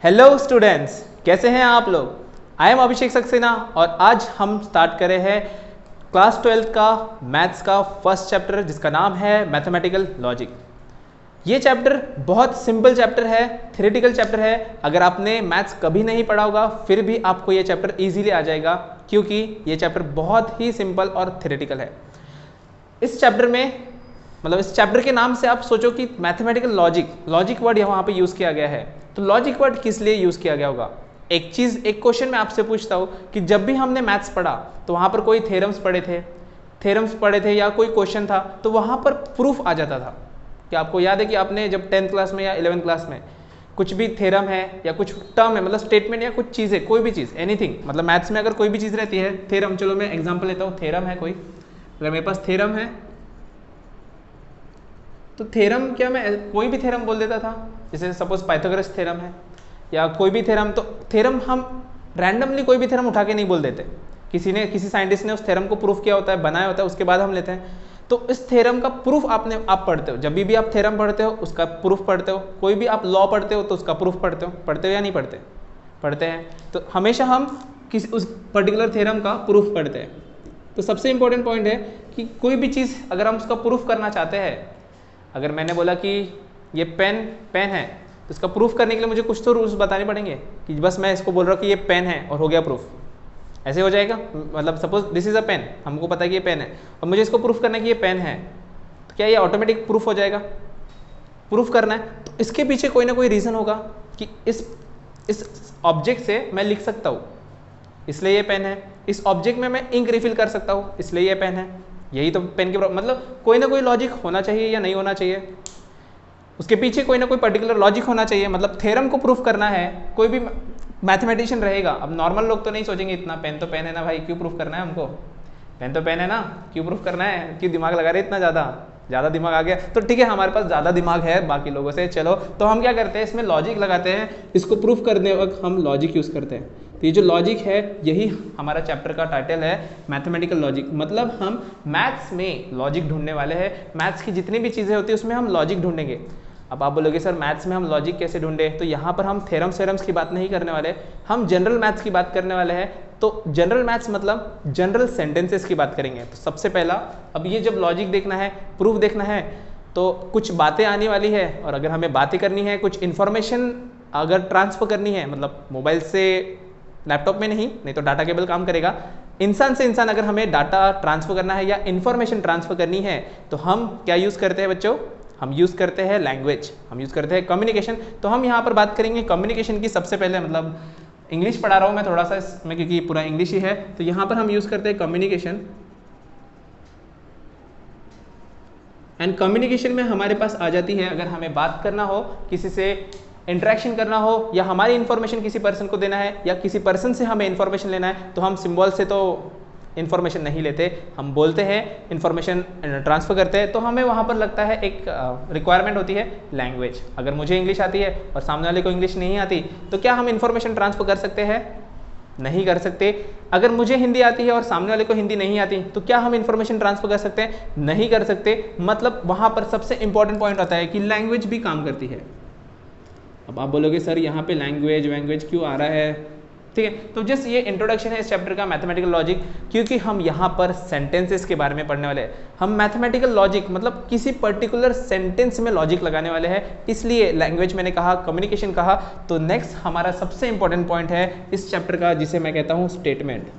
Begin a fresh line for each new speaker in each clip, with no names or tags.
Hello students, कैसे हैं आप लोग। आई एम अभिषेक सक्सेना और आज हम स्टार्ट कर रहे हैं क्लास 12 का मैथ्स का फर्स्ट चैप्टर जिसका नाम है मैथमेटिकल लॉजिक। ये चैप्टर बहुत सिंपल चैप्टर है, थ्योरेटिकल चैप्टर है। अगर आपने मैथ्स कभी नहीं पढ़ा होगा फिर भी आपको ये चैप्टर इजीली आ जाएगा, क्योंकि ये चैप्टर बहुत ही सिंपल और थ्योरेटिकल है। इस चैप्टर में इस चैप्टर के नाम से आप सोचो कि मैथमेटिकल लॉजिक वर्ड यहाँ पे यूज किया गया है। तो लॉजिक वर्ड किस लिए यूज किया गया होगा। एक क्वेश्चन मैं आपसे पूछता हूँ कि जब भी हमने मैथ्स पढ़ा तो वहाँ पर कोई थ्योरम्स पढ़े थे या कोई क्वेश्चन था तो वहाँ पर प्रूफ आ जाता था। क्या आपको याद है कि आपने जब 10th क्लास में या 11th क्लास में कुछ भी थ्योरम है या कुछ टर्म है, मतलब स्टेटमेंट या कुछ चीज़ है, कोई भी चीज़, एनीथिंग, मतलब मैथ्स में अगर कोई भी चीज़ रहती है, थ्योरम, चलो मैं एग्जाम्पल लेता हूँ, थ्योरम है कोई, अगर मेरे पास थ्योरम है तो थ्योरम क्या मैं कोई भी थ्योरम बोल देता था। जैसे सपोज पाइथागोरस थ्योरम है या कोई भी थ्योरम, तो थ्योरम हम रैंडमली कोई भी थ्योरम उठा के नहीं बोल देते। किसी साइंटिस्ट ने उस थ्योरम को प्रूफ किया होता है, बनाया होता है, उसके बाद हम लेते हैं। तो इस थ्योरम का प्रूफ आप पढ़ते हो, जब भी आप थ्योरम पढ़ते हो उसका प्रूफ पढ़ते हो, कोई भी आप लॉ पढ़ते हो तो उसका प्रूफ पढ़ते हो या नहीं पढ़ते हैं। तो हमेशा हम किसी उस पर्टिकुलर थ्योरम का प्रूफ पढ़ते हैं। तो सबसे इंपॉर्टेंट पॉइंट है कि कोई भी चीज़ अगर हम उसका प्रूफ करना चाहते हैं, अगर मैंने बोला कि ये पेन है तो इसका प्रूफ करने के लिए मुझे कुछ तो रूल्स बताने पड़ेंगे कि बस मैं इसको बोल रहा हूँ कि ये पेन है और हो गया प्रूफ, ऐसे हो जाएगा। मतलब suppose this is a pen, हमको पता है कि ये पेन है और मुझे इसको प्रूफ करना है कि ये पेन है, तो क्या ये ऑटोमेटिक प्रूफ हो जाएगा। प्रूफ करना है तो इसके पीछे कोई ना कोई रीज़न होगा कि इस ऑब्जेक्ट से मैं लिख सकता हूँ इसलिए ये पेन है, इस ऑब्जेक्ट में मैं इंक रिफिल कर सकता हूँ इसलिए ये पेन है। यही तो पेन के मतलब कोई ना कोई लॉजिक होना चाहिए या नहीं होना चाहिए, उसके पीछे कोई ना कोई पर्टिकुलर लॉजिक होना चाहिए। मतलब थ्योरम को प्रूफ करना है, कोई भी मैथमेटिशियन रहेगा। अब नॉर्मल लोग तो नहीं सोचेंगे इतना, पेन तो पेन है ना भाई, क्यों प्रूफ करना है हमको, पेन तो पेन है ना, क्यों प्रूफ करना है, क्यों दिमाग लगा रहे इतना ज़्यादा दिमाग आ गया। तो ठीक है, हमारे पास ज़्यादा दिमाग है बाकी लोगों से, चलो तो हम क्या करते हैं, इसमें लॉजिक लगाते हैं, इसको प्रूफ करने वक्त हम लॉजिक यूज़ करते हैं। तो ये जो लॉजिक है यही हमारा चैप्टर का टाइटल है, मैथमेटिकल लॉजिक। मतलब हम मैथ्स में लॉजिक ढूंढने वाले हैं। मैथ्स की जितनी भी चीज़ें होती है उसमें हम लॉजिक ढूंढेंगे। अब आप बोलोगे सर मैथ्स में हम लॉजिक कैसे ढूंढे, तो यहाँ पर हम थ्योरम्स की बात नहीं करने वाले, हम जनरल मैथ्स की बात करने वाले हैं। तो जनरल मैथ्स मतलब जनरल सेंटेंसेस की बात करेंगे। तो सबसे पहला, अब ये जब लॉजिक देखना है, प्रूफ देखना है, तो कुछ बातें आने वाली है और अगर हमें बातें करनी है, कुछ इन्फॉर्मेशन अगर ट्रांसफर करनी है, मतलब मोबाइल से लैपटॉप में नहीं तो डाटा केबल काम करेगा, इंसान से इंसान अगर हमें डाटा ट्रांसफर करना है या इन्फॉर्मेशन ट्रांसफर करनी है तो हम क्या यूज़ करते हैं बच्चों, हम यूज़ करते हैं लैंग्वेज, हम यूज़ करते हैं कम्युनिकेशन। तो हम यहाँ पर बात करेंगे कम्युनिकेशन की। सबसे पहले मतलब इंग्लिश पढ़ा रहा हूँ मैं थोड़ा सा इसमें क्योंकि पूरा इंग्लिश ही है, तो यहाँ पर हम यूज़ करते हैं कम्युनिकेशन। एंड कम्युनिकेशन में हमारे पास आ जाती है, अगर हमें बात करना हो, किसी से इंटरेक्शन करना हो या हमारी इन्फॉर्मेशन किसी पर्सन को देना है या किसी पर्सन से हमें इन्फॉर्मेशन लेना है, तो हम सिंबल से तो इन्फॉर्मेशन नहीं लेते, हम बोलते हैं, इन्फॉर्मेशन ट्रांसफ़र करते हैं। तो हमें वहाँ पर लगता है एक रिक्वायरमेंट होती है लैंग्वेज। अगर मुझे इंग्लिश आती है और सामने वाले को इंग्लिश नहीं आती तो क्या हम इन्फॉर्मेशन ट्रांसफ़र कर सकते हैं, नहीं कर सकते। अगर मुझे हिंदी आती है और सामने वाले को हिंदी नहीं आती तो क्या हम इन्फॉर्मेशन ट्रांसफ़र कर सकते हैं, नहीं कर सकते। मतलब वहाँ पर सबसे इंपॉर्टेंट पॉइंट आता है कि लैंग्वेज भी काम करती है। अब आप बोलोगे सर यहाँ पे लैंग्वेज क्यों आ रहा है, ठीक है। तो जस्ट ये इंट्रोडक्शन है इस चैप्टर का, मैथमेटिकल लॉजिक, क्योंकि हम यहाँ पर सेंटेंसेस के बारे में पढ़ने वाले हैं। हम मैथमेटिकल लॉजिक मतलब किसी पर्टिकुलर सेंटेंस में लॉजिक लगाने वाले हैं, इसलिए लैंग्वेज मैंने कहा, कम्युनिकेशन कहा। तो नेक्स्ट हमारा सबसे इंपॉर्टेंट पॉइंट है इस चैप्टर का, जिसे मैं कहता हूँ स्टेटमेंट।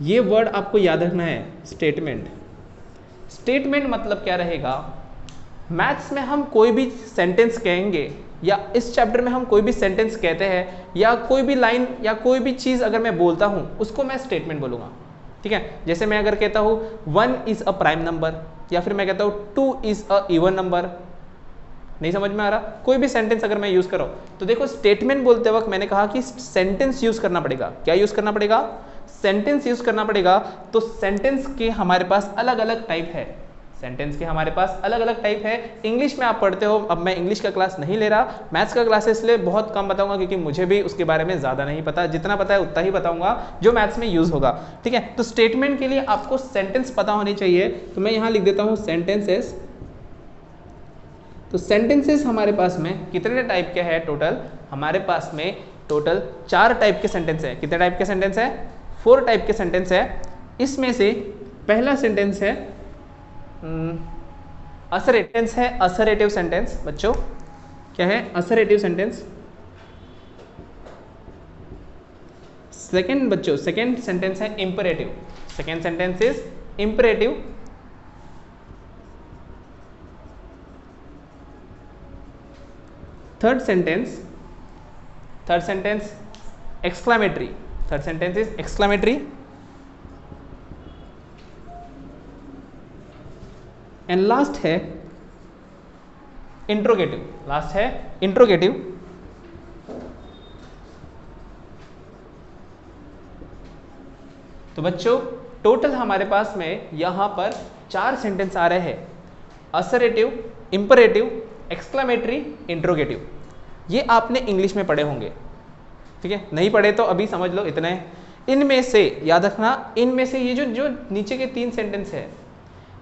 ये वर्ड आपको याद रखना है, स्टेटमेंट। स्टेटमेंट मतलब क्या रहेगा, मैथ्स में हम कोई भी सेंटेंस कहेंगे या इस चैप्टर में हम कोई भी सेंटेंस कहते हैं या कोई भी लाइन या कोई भी चीज़ अगर मैं बोलता हूँ उसको मैं स्टेटमेंट बोलूँगा, ठीक है। जैसे मैं अगर कहता हूँ 1 इज़ अ प्राइम नंबर या फिर मैं कहता हूँ 2 इज़ अ इवन नंबर, नहीं समझ में आ रहा, कोई भी सेंटेंस अगर मैं यूज़ करूँ तो देखो स्टेटमेंट बोलते वक्त मैंने कहा कि सेंटेंस यूज़ करना पड़ेगा। क्या यूज़ करना पड़ेगा, सेंटेंस यूज़ करना पड़ेगा। तो सेंटेंस के हमारे पास अलग अलग टाइप है, सेंटेंस के हमारे पास अलग अलग टाइप है। इंग्लिश में आप पढ़ते हो, अब मैं इंग्लिश का क्लास नहीं ले रहा, मैथ्स का क्लास है इसलिए बहुत कम बताऊंगा क्योंकि मुझे भी उसके बारे में ज़्यादा नहीं पता, जितना पता है उतना ही बताऊंगा जो मैथ्स में यूज़ होगा, ठीक है। तो स्टेटमेंट के लिए आपको सेंटेंस पता होनी चाहिए, तो मैं यहाँ लिख देता हूँ सेंटेंसेस। तो सेंटेंसेस हमारे पास में कितने टाइप के हैं टोटल? हमारे पास में टोटल 4 टाइप के सेंटेंस है। कितने टाइप के सेंटेंस है? 4 टाइप के सेंटेंस है। इसमें से पहला सेंटेंस है असरेटिव सेंटेंस। बच्चों क्या है? Assertive sentence. सेकेंड सेंटेंस है imperative. Second sentence is imperative. Third sentence exclamatory. Third sentence is exclamatory. And last है इंट्रोगेटिव। तो बच्चों टोटल हमारे पास में यहां पर 4 सेंटेंस आ रहे हैं, असरेटिव, इंपरेटिव, एक्सक्लामेटरी, इंट्रोगेटिव। ये आपने इंग्लिश में पढ़े होंगे, ठीक है? नहीं पढ़े तो अभी समझ लो इतना है। इनमें से याद रखना, इनमें से ये जो नीचे के 3 सेंटेंस है,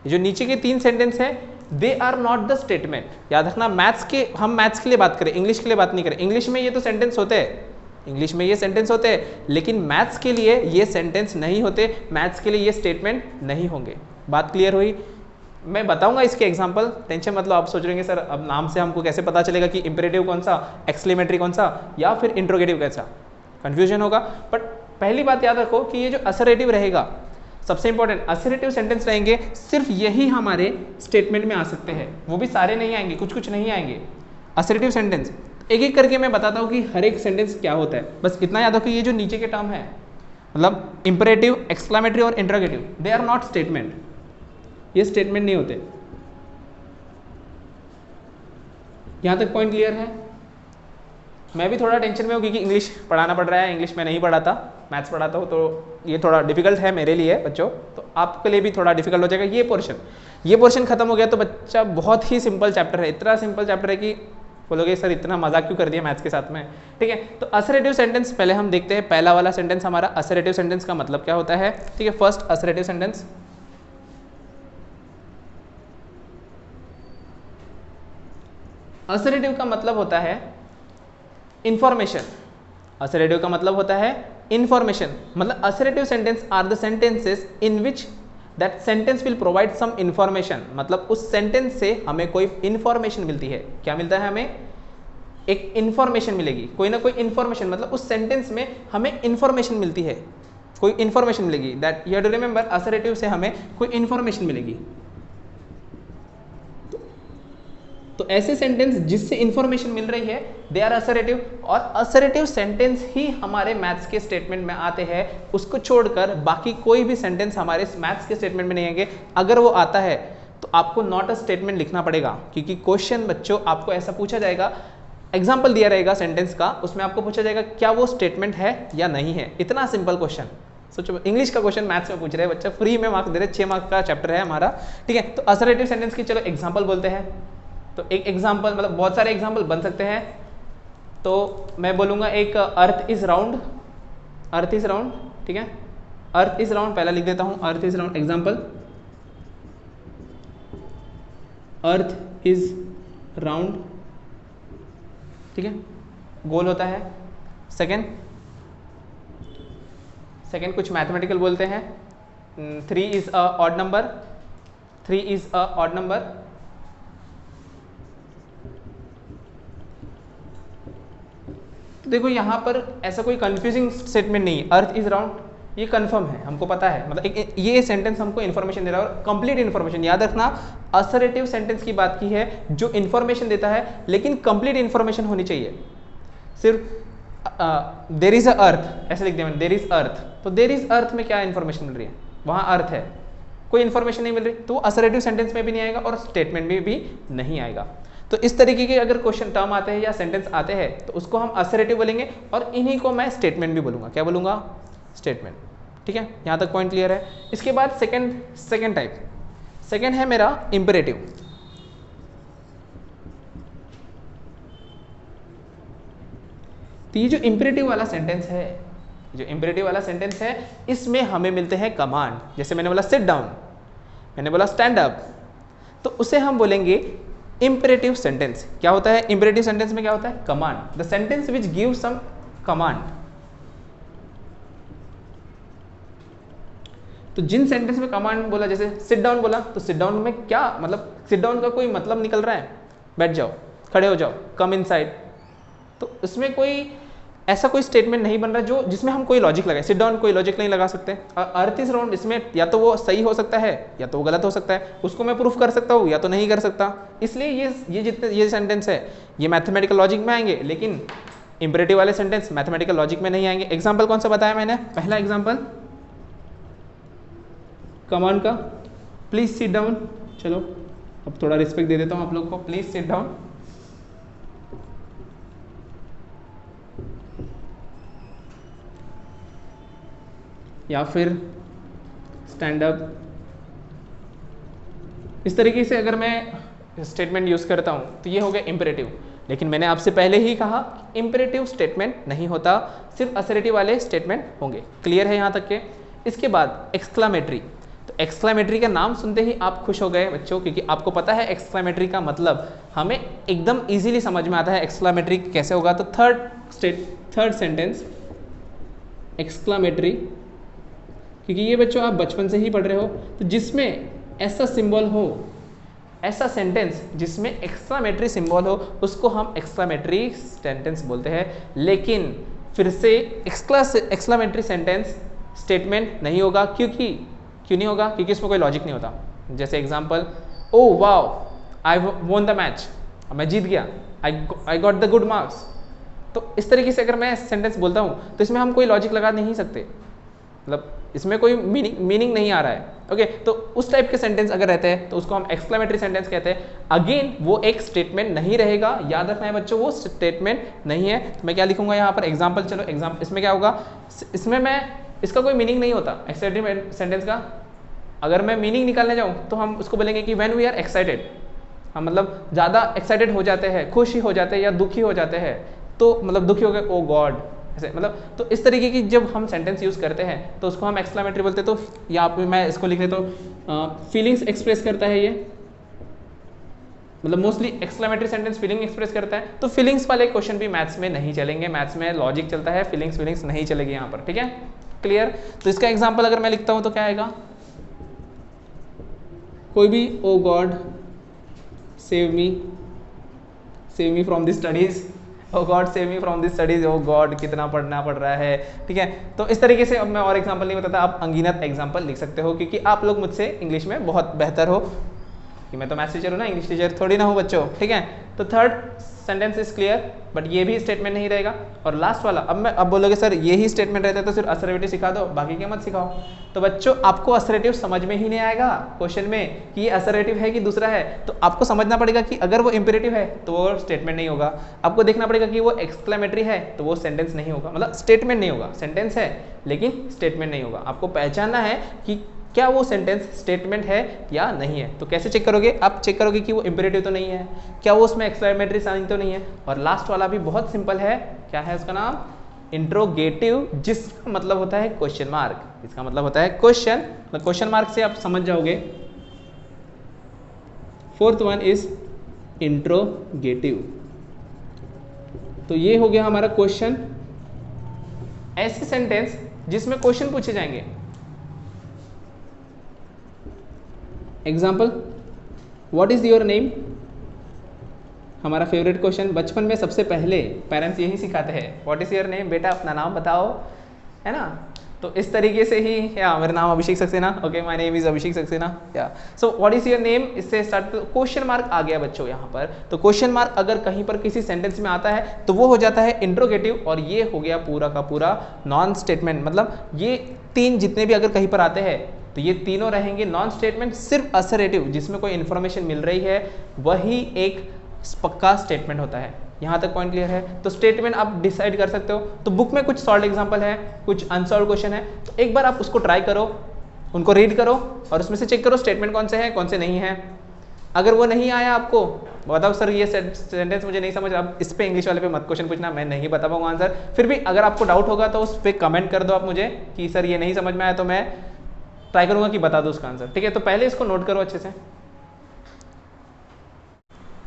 जो नीचे के 3 सेंटेंस है, they are not the statement. याद रखना, हम मैथ्स के लिए बात करें, इंग्लिश के लिए बात नहीं करें। इंग्लिश में ये तो सेंटेंस होते हैं, लेकिन मैथ्स के लिए ये सेंटेंस नहीं होते, मैथ्स के लिए ये स्टेटमेंट नहीं होंगे। बात क्लियर हुई? मैं बताऊंगा इसके एग्जांपल, टेंशन मतलब आप सोच रहे हैं सर अब नाम से हमको कैसे पता चलेगा कि इंपेरेटिव कौन सा, एक्सक्लेमेटरी कौन सा, या फिर इंट्रोगेटिव कैसा, कंफ्यूजन होगा। बट पहली बात याद रखो कि ये जो असरेटिव रहेगा, सबसे इंपॉर्टेंट असरेटिव सेंटेंस रहेंगे, सिर्फ यही हमारे स्टेटमेंट में आ सकते हैं, वो भी सारे नहीं आएंगे, कुछ नहीं आएंगे असरेटिव सेंटेंस। एक एक करके मैं बताता हूँ कि हर एक सेंटेंस क्या होता है। बस इतना याद रखो कि ये जो नीचे के टर्म है, मतलब इंपेरेटिव, एक्सक्लामेटरी और interrogative, they are not statement, ये स्टेटमेंट नहीं होते। यहां तक पॉइंट क्लियर है? मैं भी थोड़ा टेंशन में हूँ क्योंकि इंग्लिश पढ़ाना पड़ रहा है, इंग्लिश में नहीं पढ़ाता, मैथ्स पढ़ाता हूँ, तो ये थोड़ा डिफिकल्ट है मेरे लिए बच्चों, तो आपके लिए भी थोड़ा डिफिकल्ट हो जाएगा। ये पोर्शन खत्म हो गया तो बच्चा बहुत ही सिंपल चैप्टर है, इतना सिंपल चैप्टर है कि बोलोगे सर इतना मजाक क्यों कर दिया मैथ्स के साथ में, ठीक है? तो असरेटिव सेंटेंस पहले हम देखते हैं। पहला वाला सेंटेंस हमारा असरेटिव सेंटेंस का मतलब क्या होता है, ठीक है? फर्स्ट असरेटिव सेंटेंस, असरेटिव का मतलब होता है इंफॉर्मेशन। असरेटिव का मतलब होता है इंफॉर्मेशन, मतलब assertive sentence are the sentences in which that sentence will provide some information. मतलब उस सेंटेंस से हमें कोई इंफॉर्मेशन मिलती है। क्या मिलता है? हमें एक इंफॉर्मेशन मिलेगी, कोई ना कोई इंफॉर्मेशन, मतलब उस सेंटेंस में हमें इंफॉर्मेशन मिलती है, कोई इंफॉर्मेशन मिलेगी। That you have to remember, assertive से हमें कोई इंफॉर्मेशन मिलेगी। तो ऐसे सेंटेंस जिससे इंफॉर्मेशन मिल रही है, दे आर असरेटिव। और असरेटिव सेंटेंस ही हमारे मैथ्स के स्टेटमेंट में आते हैं, उसको छोड़कर बाकी कोई भी सेंटेंस हमारे मैथ्स के स्टेटमेंट में नहीं आएंगे। अगर वो आता है तो आपको नॉट अ स्टेटमेंट लिखना पड़ेगा, क्योंकि क्वेश्चन बच्चों आपको ऐसा पूछा जाएगा, एग्जाम्पल दिया रहेगा सेंटेंस का, उसमें आपको पूछा जाएगा क्या वो स्टेटमेंट है या नहीं है। इतना सिंपल क्वेश्चन। सोचो इंग्लिश का क्वेश्चन मैथ्स में पूछ रहे हैं, बच्चा फ्री में मार्क्स दे रहे, 6 मार्क्स का चैप्टर है हमारा, ठीक है? तो असरेटिव सेंटेंस की चलो एग्जाम्पल बोलते हैं। तो एक एग्जाम्पल, मतलब बहुत सारे एग्जाम्पल बन सकते हैं। तो मैं बोलूँगा एक अर्थ इज राउंड, ठीक है? अर्थ इज राउंड पहला लिख देता हूँ, earth is round example, earth is round, ठीक है? गोल होता है। सेकेंड कुछ मैथमेटिकल बोलते हैं, 3 is a odd number, 3 is a odd number. देखो यहाँ पर ऐसा कोई कंफ्यूजिंग स्टेटमेंट नहीं है, अर्थ इज राउंड ये कंफर्म है, हमको पता है, मतलब ये सेंटेंस हमको इन्फॉर्मेशन दे रहा है और कंप्लीट इन्फॉर्मेशन। याद रखना, असरेटिव सेंटेंस की बात की है जो इन्फॉर्मेशन देता है, लेकिन कंप्लीट इन्फॉर्मेशन होनी चाहिए। सिर्फ देयर इज अ अर्थ ऐसे लिख दिया मैंने, देयर इज अर्थ, तो देयर इज अर्थ में क्या इन्फॉर्मेशन मिल रही है? वहाँ अर्थ है, कोई इन्फॉर्मेशन नहीं मिल रही, तो वो असरेटिव सेंटेंस में भी नहीं आएगा और स्टेटमेंट में भी नहीं आएगा। तो इस तरीके के अगर क्वेश्चन टर्म आते हैं या सेंटेंस आते हैं तो उसको हम असरेटिव बोलेंगे, और इन्हीं को मैं स्टेटमेंट भी बोलूँगा। क्या बोलूँगा? स्टेटमेंट, ठीक है? यहाँ तक पॉइंट क्लियर है? इसके बाद सेकेंड टाइप, सेकेंड है मेरा इंपेरेटिव। तो ये जो इंपेरेटिव वाला सेंटेंस है, इसमें हमें मिलते हैं कमांड। जैसे मैंने बोला सिट डाउन, मैंने बोला स्टैंड अप, तो उसे हम बोलेंगे इम्परेटिव सेंटेंस क्या होता है? इम्परेटिव सेंटेंस में क्या होता है? Command, the sentence which give some command. तो जिन सेंटेंस में कमांड बोला, जैसे सिट डाउन बोला, तो सिट डाउन में क्या मतलब? सिट डाउन का कोई मतलब निकल रहा है बैठ जाओ, खड़े हो जाओ, कम इनसाइड। तो इसमें कोई ऐसा कोई स्टेटमेंट नहीं बन रहा जो जिसमें हम कोई लॉजिक लगाए। सिट डाउन कोई लॉजिक नहीं लगा सकते। अर्थ इज राउंड, इसमें या तो वो सही हो सकता है या तो वो गलत हो सकता है, उसको मैं प्रूफ कर सकता हूँ या तो नहीं कर सकता। इसलिए ये जितने ये सेंटेंस है ये मैथमेटिकल लॉजिक में आएंगे, लेकिन इंपरेटिव वाले सेंटेंस मैथमेटिकल लॉजिक में नहीं आएंगे। एग्जाम्पल कौन सा बताया मैंने? पहला एग्जाम्पल कमांड का, प्लीज सिट डाउन। चलो अब थोड़ा रिस्पेक्ट दे देता हूँ आप लोग को, प्लीज सिट डाउन। या फिर स्टैंड अप। इस तरीके से अगर मैं स्टेटमेंट यूज करता हूं तो ये हो गया इंपेरेटिव। लेकिन मैंने आपसे पहले ही कहा इंपेरेटिव स्टेटमेंट नहीं होता, सिर्फ असर्टिव वाले स्टेटमेंट होंगे। क्लियर है यहां तक के? इसके बाद एक्सक्लामेटरी। तो एक्सक्लामेटरी का नाम सुनते ही आप खुश हो गए बच्चों, क्योंकि आपको पता है एक्सक्लामेटरी का मतलब हमें एकदम इजीली समझ में आता है एक्सक्लामेटरी कैसे होगा। तो थर्ड सेंटेंस एक्सक्लामेटरी, क्योंकि ये बच्चों आप बचपन से ही पढ़ रहे हो, तो जिसमें ऐसा सिंबल हो, ऐसा सेंटेंस जिसमें एक्सक्लामेटरी सिंबल हो, उसको हम एक्सक्लामेटरी सेंटेंस बोलते हैं। लेकिन फिर से एक्सक्लामेटरी सेंटेंस स्टेटमेंट नहीं होगा। क्यों नहीं होगा? क्योंकि इसमें कोई लॉजिक नहीं होता। जैसे example, oh wow I won the match, मैं जीत गया, I got the good marks. तो इस तरीके से अगर मैं सेंटेंस बोलता हूँ तो इसमें हम कोई लॉजिक लगा नहीं सकते, मतलब इसमें कोई मीनिंग नहीं आ रहा है। ओके, तो उस टाइप के सेंटेंस अगर रहते हैं तो उसको हम एक्सक्लेमेटरी सेंटेंस कहते हैं। अगेन वो एक स्टेटमेंट नहीं रहेगा, याद रखना है बच्चों, वो स्टेटमेंट नहीं है। तो मैं क्या लिखूंगा यहाँ पर? एग्जाम्पल। चलो एग्जाम्पल, इसमें क्या होगा? इसमें मैं इसका कोई मीनिंग नहीं होता एक्सक्लेमेटरी सेंटेंस का। अगर मैं मीनिंग निकालने जाऊँ तो हम उसको बोलेंगे कि व्हेन वी आर एक्साइटेड, हम मतलब ज़्यादा एक्साइटेड हो जाते हैं, खुशी हो जाते हैं या दुखी हो जाते हैं, तो मतलब दुखी हो गए, ओ गॉड, ऐसे मतलब। तो इस तरीके की जब हम सेंटेंस यूज़ करते हैं तो उसको हम एक्सक्लेमेटरी बोलते हैं। तो यहाँ पे मैं इसको लिख लेता हूँ, फीलिंग्स एक्सप्रेस करता है ये, मतलब mostly exclamatory sentence feeling express करता है। तो फीलिंग्स वाले क्वेश्चन भी मैथ्स में नहीं चलेंगे, मैथ्स में लॉजिक चलता है, फीलिंग्स नहीं चलेगी यहाँ पर। ठीक है, क्लियर? तो इसका एग्जाम्पल अगर मैं लिखता हूँ तो क्या आएगा? कोई भी, O God save me from this studies, O God save me from this studies, O God कितना पढ़ना पड़ रहा है। ठीक है, तो इस तरीके से अब मैं और एग्जांपल नहीं बताता, आप अनगिनत एग्जांपल लिख सकते हो, क्योंकि आप लोग मुझसे इंग्लिश में बहुत बेहतर हो, कि मैं तो मैथ्स टीचर हूँ ना, इंग्लिश टीचर थोड़ी ना हूँ बच्चों। ठीक है, तो third sentence is clear, but ये भी स्टेटमेंट नहीं रहेगा। और लास्ट वाला, अब बोलोगे सर ये ही स्टेटमेंट रहता है तो सिर्फ असर्टिव सिखा दो, बाकी क्या मत सिखाओ। तो बच्चों आपको असर्टिव समझ में ही नहीं आएगा क्वेश्चन में कि ये असर्टिव है कि दूसरा है। तो आपको समझना पड़ेगा कि अगर वो इंपेरेटिव है तो वो स्टेटमेंट नहीं होगा, आपको देखना पड़ेगा कि वो एक्सक्लेमेटरी है तो वो सेंटेंस नहीं होगा, मतलब स्टेटमेंट नहीं होगा। सेंटेंस है लेकिन स्टेटमेंट नहीं होगा। आपको पहचानना है कि क्या वो सेंटेंस स्टेटमेंट है या नहीं है। तो कैसे चेक करोगे? आप चेक करोगे कि वो इंपेरेटिव तो नहीं है, क्या वो उसमें एक्सक्लेमेटरी साइन तो नहीं है। और लास्ट वाला भी बहुत सिंपल है, क्या है उसका नाम? इंट्रोगेटिव, जिसका मतलब होता है क्वेश्चन मार्क। इसका मतलब होता है क्वेश्चन, क्वेश्चन मार्क से आप समझ जाओगे। Fourth one is interrogative. तो ये हो गया हमारा क्वेश्चन, ऐसे सेंटेंस जिसमें क्वेश्चन पूछे जाएंगे। Example, what is your name, हमारा फेवरेट क्वेश्चन। बचपन में सबसे पहले पेरेंट्स यही सिखाते हैं, व्हाट इज योर नेम, बेटा अपना नाम बताओ, है ना। तो इस तरीके से ही, या मेरा नाम Abhishek Saxena, okay my name is Abhishek Saxena, या so what is your name, इससे स्टार्ट क्वेश्चन मार्क आ गया बच्चों यहाँ पर। तो क्वेश्चन मार्क अगर कहीं पर किसी सेंटेंस में आता है तो वो हो जाता है इंट्रोगेटिव, और ये हो गया पूरा का पूरा नॉन स्टेटमेंट। मतलब ये तीन जितने भी अगर कहीं पर आते हैं तो ये तीनों रहेंगे नॉन स्टेटमेंट। सिर्फ असर्टिव जिसमें कोई इन्फॉर्मेशन मिल रही है वही एक पक्का स्टेटमेंट होता है। यहाँ तक पॉइंट क्लियर है? तो स्टेटमेंट आप डिसाइड कर सकते हो। तो बुक में कुछ सॉल्व एग्जांपल है, कुछ अनसॉल्व क्वेश्चन है, तो एक बार आप उसको ट्राई करो, उनको रीड करो और उसमें से चेक करो स्टेटमेंट कौन से हैं कौन से नहीं है। अगर वो नहीं आया आपको, बताओ सर ये सेंटेंस मुझे नहीं समझ, अब इस पे इंग्लिश वाले पे मत क्वेश्चन पूछना, मैं नहीं बता पाऊंगा आंसर। फिर भी अगर आपको डाउट होगा तो उस पर कमेंट कर दो आप मुझे कि सर ये नहीं समझ में आया, तो मैं ट्राई करूंगा कि बता दो उसका आंसर। ठीक है, तो पहले इसको नोट करो अच्छे से।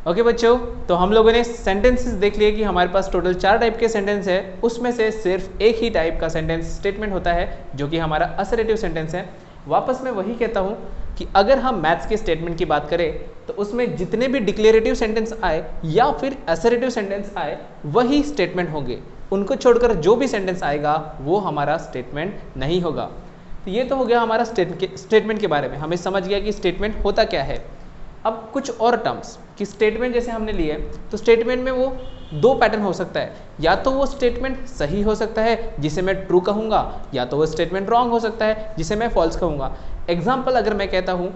ओके बच्चों, तो हम लोगों ने सेंटेंसेस देख लिए कि हमारे पास टोटल 4 टाइप के सेंटेंस है, उसमें से सिर्फ एक ही टाइप का सेंटेंस स्टेटमेंट होता है जो कि हमारा असर्टिव सेंटेंस है। वापस मैं वही कहता हूँ कि अगर हम मैथ्स के स्टेटमेंट की बात करें तो उसमें जितने भी डिक्लेरेटिव सेंटेंस आए या फिर असर्टिव सेंटेंस आए वही स्टेटमेंट होंगे, उनको छोड़कर जो भी सेंटेंस आएगा वो हमारा स्टेटमेंट नहीं होगा। तो ये तो हो गया हमारा स्टेटमेंट के बारे में, हमें समझ गया कि स्टेटमेंट होता क्या है। अब कुछ और टर्म्स कि स्टेटमेंट जैसे हमने लिए तो स्टेटमेंट में वो 2 पैटर्न हो सकता है, या तो वो स्टेटमेंट सही हो सकता है जिसे मैं ट्रू कहूँगा, या तो वो स्टेटमेंट रॉन्ग हो सकता है जिसे मैं फॉल्स कहूँगा। एग्जाम्पल अगर मैं कहता हूँ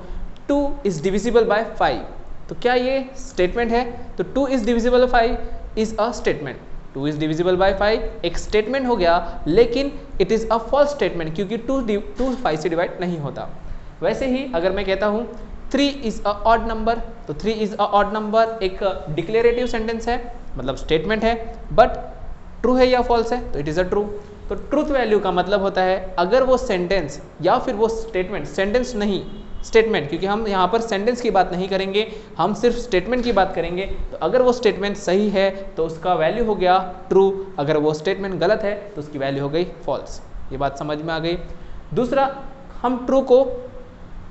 2 इज़ डिविजिबल बाय 5, तो क्या ये स्टेटमेंट है? तो 2 is divisible by 5 is a statement. 2 is divisible by 5 एक स्टेटमेंट हो गया, लेकिन it is a false statement क्योंकि 2 5 से डिवाइड नहीं होता। वैसे ही अगर मैं कहता हूँ 3 इज़ अ ऑड नंबर, तो 3 इज़ अ ऑड नंबर एक डिक्लेरेटिव सेंटेंस है, मतलब स्टेटमेंट है, बट ट्रू है या फॉल्स है तो इट इज़ अ ट्रू। तो ट्रूथ वैल्यू का मतलब होता है अगर वो सेंटेंस या फिर वो स्टेटमेंट, सेंटेंस नहीं स्टेटमेंट, क्योंकि हम यहाँ पर सेंटेंस की बात नहीं करेंगे, हम सिर्फ स्टेटमेंट की बात करेंगे। तो अगर वो स्टेटमेंट सही है तो उसका वैल्यू हो गया ट्रू, अगर वो स्टेटमेंट गलत है तो उसकी वैल्यू हो गई फॉल्स। ये बात समझ में आ गई। दूसरा, हम ट्रू को,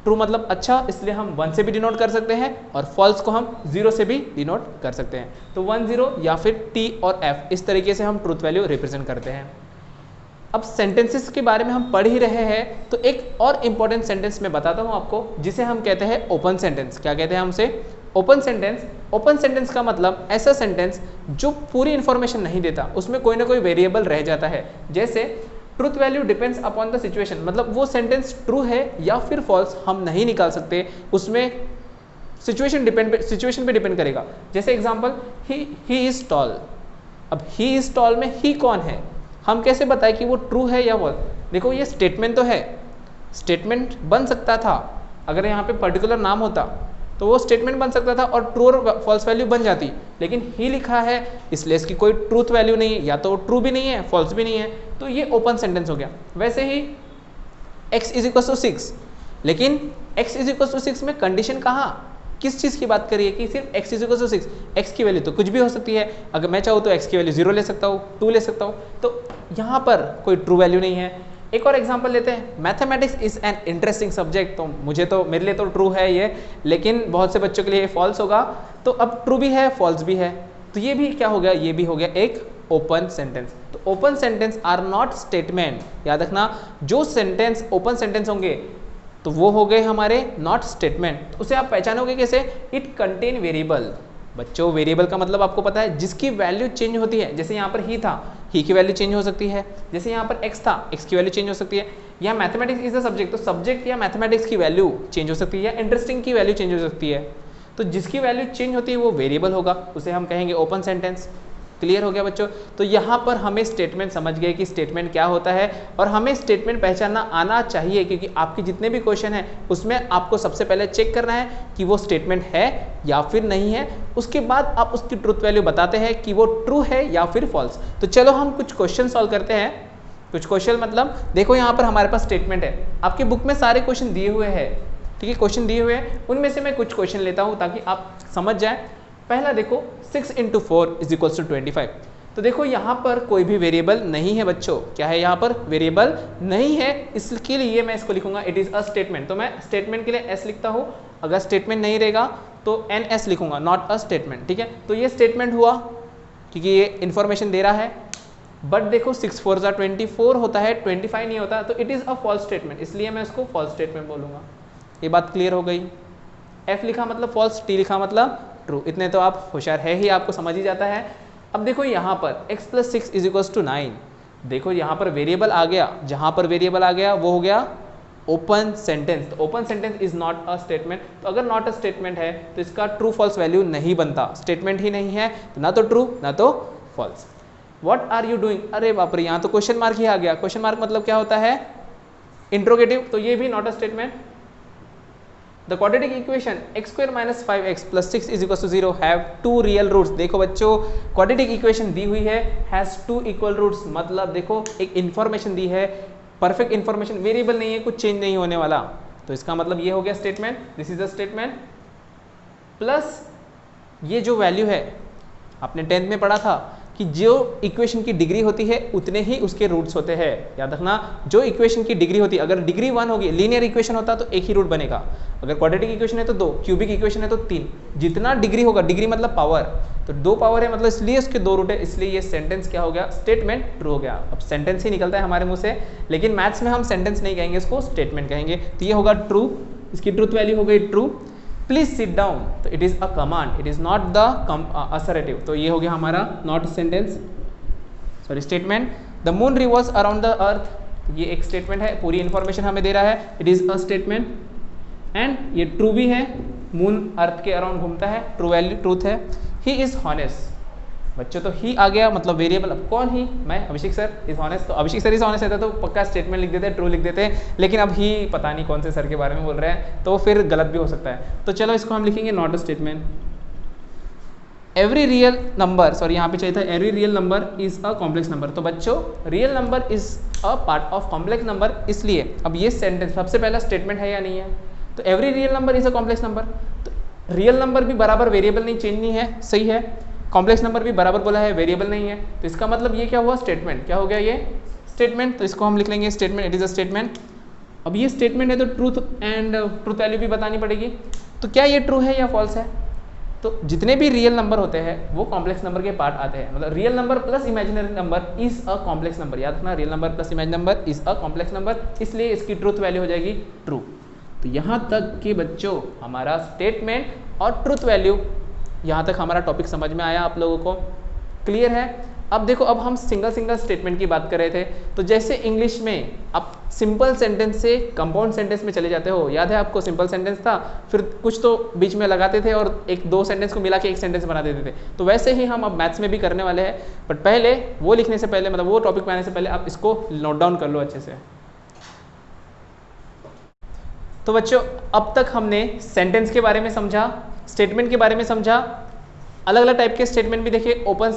ट्रू मतलब अच्छा, इसलिए हम 1 से भी डिनोट कर सकते हैं और फॉल्स को हम 0 से भी डिनोट कर सकते हैं। तो 1 0 या फिर T और F, इस तरीके से हम ट्रूथ वैल्यू रिप्रेजेंट करते हैं। अब सेंटेंसेस के बारे में हम पढ़ ही रहे हैं तो एक और इंपॉर्टेंट सेंटेंस मैं बताता हूं आपको जिसे हम कहते हैं ओपन सेंटेंस। क्या कहते हैं हम उसे? Open sentence. ओपन सेंटेंस का मतलब ऐसा सेंटेंस जो पूरी इंफॉर्मेशन नहीं देता, उसमें कोई ना कोई वेरिएबल रह जाता है। जैसे truth value depends upon the situation, मतलब वो सेंटेंस ट्रू है या फिर फॉल्स हम नहीं निकाल सकते, उसमें सिचुएशन पे डिपेंड करेगा। जैसे एग्जांपल, ही इज टॉल। अब ही इज टॉल में ही कौन है, हम कैसे बताएं कि वो ट्रू है या फॉल्स? देखो ये स्टेटमेंट तो है, स्टेटमेंट बन सकता था, अगर यहाँ पे पर्टिकुलर नाम होता तो वो स्टेटमेंट बन सकता था और ट्रू और फॉल्स वैल्यू बन जाती, लेकिन ही लिखा है इसलिए इसकी कोई ट्रूथ वैल्यू नहीं है, या तो ट्रू भी नहीं है फॉल्स भी नहीं है, तो ये ओपन सेंटेंस हो गया। वैसे ही x = 6, लेकिन x = 6 में कंडीशन कहाँ, किस चीज़ की बात करिए कि सिर्फ x = 6, x की वैल्यू तो कुछ भी हो सकती है, अगर मैं चाहूँ तो x की वैल्यू 0 ले सकता हूँ, 2 ले सकता हूँ, तो यहाँ पर कोई ट्रू वैल्यू नहीं है। एक और एग्जांपल लेते हैं, mathematics is an interesting subject. तो मेरे लिए तो ट्रू है ये, लेकिन बहुत से बच्चों के लिए फॉल्स होगा। तो अब ट्रू भी है फॉल्स भी है, तो ये भी क्या हो गया, ये भी हो गया एक ओपन सेंटेंस। तो open sentence are not statement, याद रखना, जो सेंटेंस ओपन सेंटेंस होंगे तो वो हो गए हमारे नॉट स्टेटमेंट। तो उसे आप पहचानोगे कैसे? It contain variable. बच्चों वेरिएबल का मतलब आपको पता है, जिसकी वैल्यू चेंज होती है। जैसे यहाँ पर ही था, ही की वैल्यू चेंज हो सकती है। जैसे यहाँ पर x था, x की वैल्यू चेंज हो सकती है। यहाँ मैथमेटिक्स इज द सब्जेक्ट, तो सब्जेक्ट या मैथमेटिक्स की वैल्यू चेंज हो सकती है, या इंटरेस्टिंग की वैल्यू चेंज हो सकती है। तो जिसकी वैल्यू चेंज होती है वो वेरिएबल होगा, उसे हम कहेंगे ओपन सेंटेंस। क्लियर हो गया बच्चों? तो यहाँ पर हमें स्टेटमेंट समझ गए कि स्टेटमेंट क्या होता है, और हमें स्टेटमेंट पहचानना आना चाहिए, क्योंकि आपके जितने भी क्वेश्चन हैं उसमें आपको सबसे पहले चेक करना है कि वो स्टेटमेंट है या फिर नहीं है। उसके बाद आप उसकी ट्रूथ वैल्यू बताते हैं कि वो ट्रू है या फिर फॉल्स। तो चलो हम कुछ क्वेश्चन सॉल्व करते हैं। कुछ क्वेश्चन मतलब देखो यहाँ पर हमारे पास स्टेटमेंट है, आपके बुक में सारे क्वेश्चन दिए हुए हैं, ठीक है, क्वेश्चन दिए हुए हैं, उनमें से मैं कुछ क्वेश्चन लेता हूँ ताकि आप समझ जाए। पहला देखो, 6 × 4 = 25। तो देखो यहाँ पर कोई भी वेरिएबल नहीं है बच्चों, क्या है यहाँ पर? वेरिएबल नहीं है, इसके लिए मैं इसको लिखूंगा इट इज़ अ स्टेटमेंट। तो मैं स्टेटमेंट के लिए s लिखता हूँ, अगर स्टेटमेंट नहीं रहेगा तो NS लिखूंगा, नॉट अ स्टेटमेंट, ठीक है। तो ये स्टेटमेंट हुआ क्योंकि ये इन्फॉर्मेशन दे रहा है। बट देखो 6 4 = 24 होता है, 25 नहीं होता, तो it is a false statement, इसलिए मैं उसको फॉल्स स्टेटमेंट बोलूँगा। ये बात क्लियर हो गई। F लिखा मतलब फॉल्स, T लिखा मतलब ट्रू, इतने तो आप होशियार है ही, आपको समझ ही जाता है। अब देखो यहाँ पर x + 6 = 9, देखो यहाँ पर वेरिएबल आ गया, जहाँ पर वेरिएबल आ गया वो हो गया ओपन सेंटेंस। तो open sentence is not a statement. तो अगर नॉट अ स्टेटमेंट है तो इसका ट्रू फॉल्स वैल्यू नहीं बनता, स्टेटमेंट ही नहीं है तो ना तो ट्रू ना तो false. What are you doing, अरे बाप रे, यहाँ तो क्वेश्चन मार्क ही आ गया। क्वेश्चन मार्क मतलब क्या होता है? इंट्रोगेटिव, तो ये भी not a statement. The quadratic equation x² - 5x + 6 = 0 have 2 real roots। देखो बच्चों, quadratic equation दी हुई है, has 2 equal roots, मतलब देखो एक इंफॉर्मेशन दी है, परफेक्ट इंफॉर्मेशन, वेरिएबल नहीं है, कुछ चेंज नहीं होने वाला, तो इसका मतलब ये हो गया statement, this is the statement. Plus ये जो वैल्यू है आपने 10th में पढ़ा था कि जो इक्वेशन की डिग्री होती है उतने ही उसके रूट्स होते हैं। याद रखना, जो इक्वेशन की डिग्री होती है, अगर डिग्री 1 होगी, लीनियर इक्वेशन होता तो एक ही रूट बनेगा, अगर क्वाड्रेटिक इक्वेशन है तो 2, क्यूबिक इक्वेशन है तो 3, जितना डिग्री होगा, डिग्री मतलब पावर, तो 2 पावर है मतलब इसलिए उसके 2 रूट है, इसलिए ये सेंटेंस क्या हो गया, स्टेटमेंट ट्रू हो गया। अब सेंटेंस ही निकलता है हमारे मुंह से, लेकिन मैथ्स में हम सेंटेंस नहीं कहेंगे, इसको स्टेटमेंट कहेंगे। तो ये होगा ट्रू, इसकी ट्रूथ वैल्यू हो गई ट्रू। प्लीज सिट डाउन, तो it is a command, it is not the assertive, तो ये हो गया हमारा not sentence, sorry statement. The moon revolves around the earth, ये एक स्टेटमेंट है, पूरी इंफॉर्मेशन हमें दे रहा है, it is a statement. And ये ट्रू भी है, मून अर्थ के अराउंड घूमता है, ट्रू वैल्यू ट्रूथ है। ही इज हॉनेस्ट, बच्चों तो ही आ गया मतलब वेरिएबल, अब कौन ही, मैं अभिषेक सर इज हॉनेस्ट, तो अभिषेक सर इज हॉनेस्ट रहता तो पक्का स्टेटमेंट लिख देते, ट्रू लिख देते, लेकिन अब ही पता नहीं कौन से सर के बारे में बोल रहे हैं, तो फिर गलत भी हो सकता है, तो चलो इसको हम लिखेंगे not a statement. Every real number, sorry यहाँ पे चाहिए था every real number is a complex number, तो बच्चों real number is a part of complex number, इसलिए अब ये सेंटेंस सबसे पहला स्टेटमेंट है या नहीं है, तो every real number is a complex number, तो रियल नंबर भी बराबर वेरिएबल नहीं, चेंज नहीं है, सही है, कॉम्प्लेक्स नंबर भी बराबर बोला है, वेरिएबल नहीं है, तो इसका मतलब ये क्या हुआ, स्टेटमेंट, क्या हो गया ये स्टेटमेंट, तो इसको हम लिख लेंगे statement, it is a statement. अब ये स्टेटमेंट है तो ट्रूथ एंड ट्रूथ वैल्यू भी बतानी पड़ेगी, तो क्या ये ट्रू है या फॉल्स है, तो जितने भी रियल नंबर होते हैं वो कॉम्प्लेक्स नंबर के पार्ट आते हैं, मतलब real number plus imaginary number is a complex number, याद रखना real number plus imaginary number is a complex number, इसलिए इसकी ट्रूथ वैल्यू हो जाएगी ट्रू। तो यहाँ तक कि बच्चों हमारा स्टेटमेंट और ट्रूथ वैल्यू, यहाँ तक हमारा टॉपिक समझ में आया आप लोगों को, क्लियर है। अब देखो, अब हम सिंगल सिंगल स्टेटमेंट की बात कर रहे थे, तो जैसे इंग्लिश में आप सिंपल सेंटेंस से कंपाउंड सेंटेंस में चले जाते हो, याद है आपको सिंपल सेंटेंस था, फिर कुछ तो बीच में लगाते थे और एक दो सेंटेंस को मिला के एक सेंटेंस बना देते थे, तो वैसे ही हम अब मैथ्स में भी करने वाले हैं, बट पहले वो लिखने से पहले, मतलब वो टॉपिक में आने से पहले आप इसको नोट डाउन कर लो अच्छे से। तो बच्चों अब तक हमने सेंटेंस के बारे में समझा, स्टेटमेंट के बारे में समझा, अलग अलग टाइप के स्टेटमेंट भी देखे, ओपन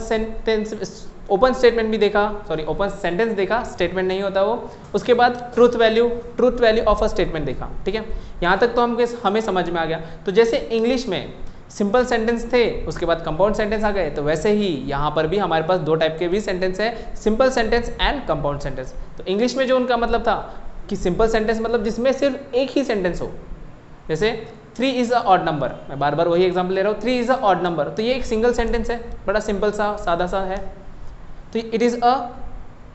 स्टेटमेंट भी देखा, सॉरी ओपन सेंटेंस देखा, स्टेटमेंट नहीं होता वो, उसके बाद truth value of a statement देखा, ठीक है, यहाँ तक तो हमें समझ में आ गया। तो जैसे इंग्लिश में सिंपल सेंटेंस थे, उसके बाद कंपाउंड सेंटेंस आ गए, तो वैसे ही यहाँ पर भी हमारे पास दो टाइप के भी सेंटेंस है, simple sentence and compound sentence. तो इंग्लिश में जो उनका मतलब था कि सिंपल सेंटेंस मतलब जिसमें सिर्फ एक ही सेंटेंस हो, जैसे 3 इज अ ऑड नंबर, मैं बार बार वही एग्जांपल ले रहा हूँ, 3 इज अ ऑड नंबर, तो ये एक सिंगल सेंटेंस है, बड़ा सिंपल सा सादा सा है, तो it is a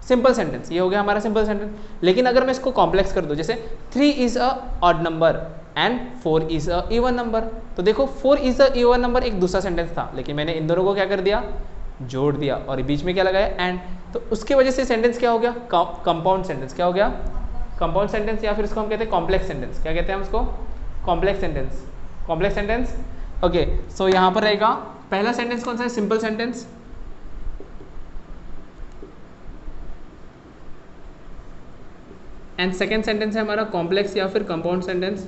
simple sentence, ये हो गया हमारा सिंपल सेंटेंस। लेकिन अगर मैं इसको कॉम्प्लेक्स कर दूं, जैसे 3 is a odd number and 4 is a even number, तो देखो 4 इज अ इवन नंबर एक दूसरा सेंटेंस था, लेकिन मैंने इन दोनों को क्या कर दिया, जोड़ दिया, और बीच में क्या लगाया, एंड, तो उसके वजह से सेंटेंस क्या हो गया, कंपाउंड सेंटेंस, क्या हो गया, कंपाउंड सेंटेंस, या फिर इसको हम कहते हैं कॉम्प्लेक्स सेंटेंस, क्या कहते हैं हम इसको, कॉम्प्लेक्स सेंटेंस। ओके, सो यहाँ पर रहेगा पहला सेंटेंस कौन सा है, simple sentence, and second sentence है हमारा कॉम्प्लेक्स या फिर कंपाउंड सेंटेंस।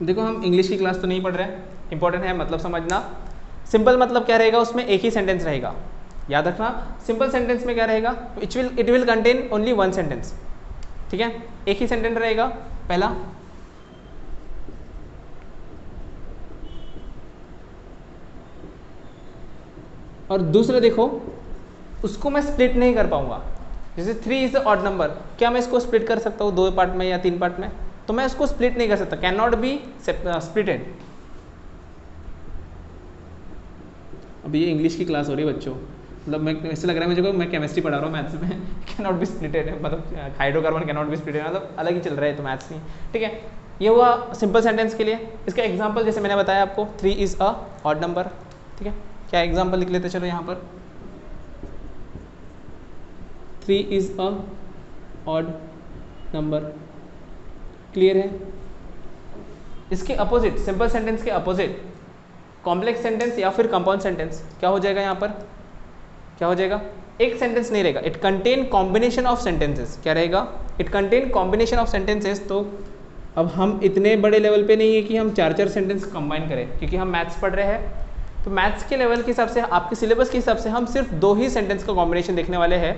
देखो हम इंग्लिश की क्लास तो नहीं पढ़ रहे हैं, इंपॉर्टेंट है मतलब समझना। सिंपल मतलब क्या रहेगा, उसमें एक ही सेंटेंस रहेगा, याद रखना। सिंपल सेंटेंस में क्या रहेगा, it will contain only one sentence, ठीक है, एक ही सेंटेंस रहेगा पहला, और दूसरा देखो उसको मैं स्प्लिट नहीं कर पाऊंगा, जैसे 3 इज द ऑड नंबर, क्या मैं इसको स्प्लिट कर सकता हूँ 2 पार्ट में या 3 पार्ट में, तो मैं इसको स्प्लिट नहीं कर सकता, कैन नॉट बी स्प्लिटेड। अभी ये इंग्लिश की क्लास हो रही है बच्चों, मतलब मैं ऐसे लग रहा है मुझे को मैं केमिस्ट्री पढ़ा रहा हूँ मैथ्स में, कैन नॉट बी स्प्लिटेड, मतलब hydrocarbon can not be splitted, मतलब अलग ही चल रहा है, तो मैथ्स नहीं, ठीक है। ये हुआ सिंपल सेंटेंस के लिए। इसका एग्जाम्पल जैसे मैंने बताया आपको, 3 इज अ ऑड नंबर, ठीक है, क्या एग्जाम्पल लिख लेते चलो यहाँ पर, 3 is a odd number, clear है। इसके अपोजिट, सिंपल सेंटेंस के अपोजिट कॉम्प्लेक्स सेंटेंस या फिर कंपाउंड सेंटेंस, क्या हो जाएगा यहाँ पर, क्या हो जाएगा, एक सेंटेंस नहीं रहेगा, it contain combination of sentences, क्या रहेगा, it contain combination of sentences. तो अब हम इतने बड़े लेवल पे नहीं है कि हम 4 सेंटेंस कंबाइन करें, क्योंकि हम मैथ्स पढ़ रहे हैं, तो मैथ्स के लेवल के हिसाब से, आपके सिलेबस के हिसाब से हम सिर्फ 2 ही सेंटेंस का कॉम्बिनेशन देखने वाले हैं।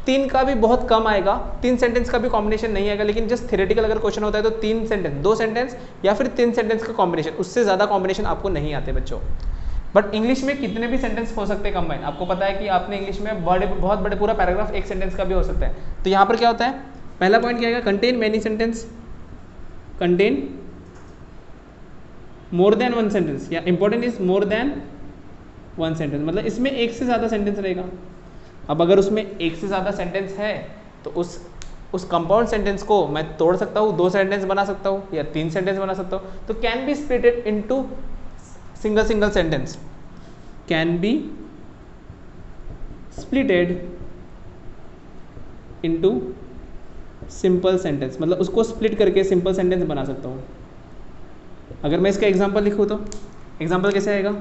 3 का भी बहुत कम आएगा, 3 सेंटेंस का भी कॉम्बिनेशन नहीं आएगा, लेकिन जस्ट थ्योरेटिकल अगर क्वेश्चन होता है तो 3 सेंटेंस, 2 सेंटेंस या फिर 3 सेंटेंस का कॉम्बिनेशन, उससे ज़्यादा कॉम्बिनेशन आपको नहीं आते बच्चों। बट इंग्लिश में कितने भी सेंटेंस हो सकते हैं कंबाइन, आपको पता है कि आपने इंग्लिश में बहुत बड़े पूरा पैराग्राफ एक सेंटेंस का भी हो सकता है। तो यहाँ पर क्या होता है, पहला पॉइंट क्या आएगा, contain many sentence, contain more than 1 sentence, या important is more than 1 sentence, मतलब इसमें एक से ज़्यादा सेंटेंस रहेगा। अब अगर उसमें एक से ज़्यादा सेंटेंस है तो उस कंपाउंड सेंटेंस को मैं तोड़ सकता हूँ, 2 सेंटेंस बना सकता हूँ या 3 सेंटेंस बना सकता हूँ। तो can be splitted into single sentence, can be splitted into simple sentence, मतलब उसको स्प्लिट करके सिंपल सेंटेंस बना सकता हूँ। अगर मैं इसका एग्जांपल लिखूँ तो एग्जांपल कैसे आएगा,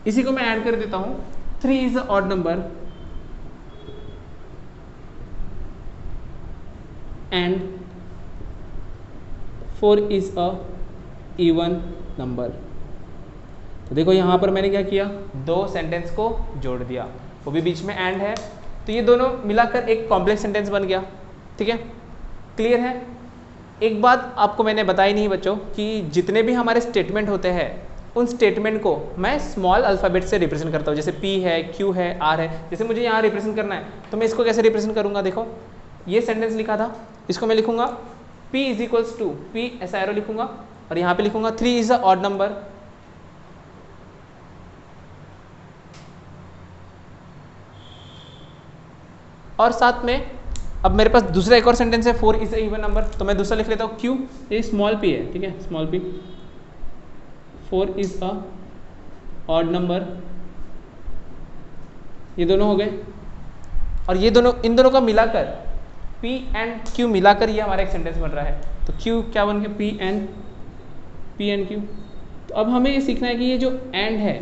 इसी को मैं ऐड कर देता हूँ, 3 is a odd number and 4 is a even number. तो देखो यहाँ पर मैंने क्या किया, 2 सेंटेंस को जोड़ दिया, वो भी बीच में एंड है, तो ये दोनों मिलाकर एक कॉम्प्लेक्स सेंटेंस बन गया। ठीक है, क्लियर है। एक बात आपको मैंने बताई नहीं बच्चों कि जितने भी हमारे स्टेटमेंट होते हैं उन स्टेटमेंट को मैं स्मॉल अल्फ़ाबेट से रिप्रेजेंट करता हूँ। जैसे P है, Q है, R है, जैसे मुझे यहाँ रिप्रेजेंट करना है तो मैं इसको कैसे रिप्रेजेंट करूँगा, देखो ये सेंटेंस लिखा था, इसको मैं लिखूँगा P is equals to, P ऐसा एरो लिखूँगा और यहाँ पे लिखूँगा 3 इज अ ऑड नंबर, और साथ में अब मेरे पास दूसरा एक और सेंटेंस है 4 इज अ इवन नंबर, तो मैं दूसरा लिख लेता हूँ Q, ये स्मॉल p है, ठीक है, small p, 4 is a odd number, ये दोनों हो गए, और ये दोनों, इन दोनों का मिलाकर P एंड Q मिलाकर ये हमारा एक सेंटेंस बन रहा है। तो Q क्या बन गया, P एंड Q। तो अब हमें ये सीखना है कि ये जो एंड है,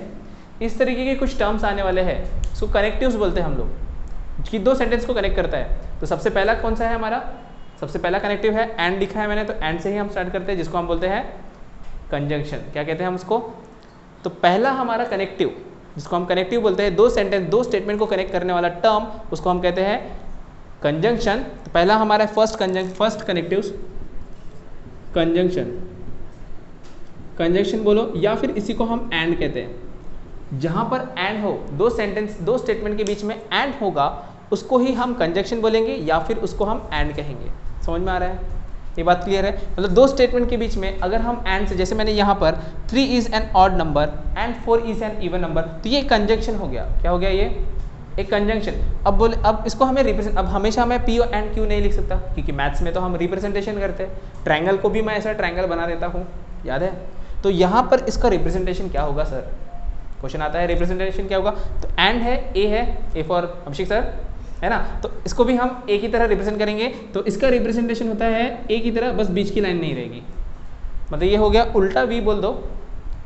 इस तरीके के कुछ टर्म्स आने वाले हैं, इसको कनेक्टिव्स बोलते हैं हम लोग, कि 2 सेंटेंस को कनेक्ट करता है। तो सबसे पहला कौन सा है हमारा, सबसे पहला कनेक्टिव है एंड, लिखा है मैंने, तो एंड से ही हम स्टार्ट करते हैं, जिसको हम बोलते हैं कंजंक्शन। क्या कहते हैं हम उसको, तो पहला हमारा कनेक्टिव, जिसको हम कनेक्टिव बोलते हैं, 2 सेंटेंस, 2 स्टेटमेंट को कनेक्ट करने वाला टर्म, उसको हम कहते हैं कंजंक्शन। तो पहला हमारा फर्स्ट कनेक्टिव कंजंक्शन, कंजंक्शन बोलो, या फिर इसी को हम एंड कहते हैं। जहां पर एंड हो, 2 सेंटेंस, 2 स्टेटमेंट के बीच में एंड होगा, उसको ही हम कंजंक्शन बोलेंगे या फिर उसको हम एंड कहेंगे। समझ में आ रहा है, ये बात क्लियर है। मतलब 2 स्टेटमेंट के बीच में अगर हम एंड से, जैसे मैंने यहाँ पर 3 is an odd number and 4 is an even number, तो ये कंजंक्शन हो गया। क्या हो गया, ये एक कंजंक्शन। अब बोले, अब इसको हमें रिप्रेजेंट, अब हमेशा मैं P एंड Q नहीं लिख सकता, क्योंकि मैथ्स में तो हम रिप्रेजेंटेशन करते हैं। ट्रायंगल को भी मैं ऐसा ट्रायंगल बना देता हूँ, याद है। तो यहाँ पर इसका रिप्रेजेंटेशन क्या होगा सर, क्वेश्चन आता है रिप्रेजेंटेशन क्या होगा। तो एंड है, ए फॉर अभिषेक सर, है ना, तो इसको भी हम ए की तरह रिप्रेजेंट करेंगे। तो इसका रिप्रेजेंटेशन होता है ए की तरह, बस बीच की लाइन नहीं रहेगी। मतलब ये हो गया उल्टा वी बोल दो,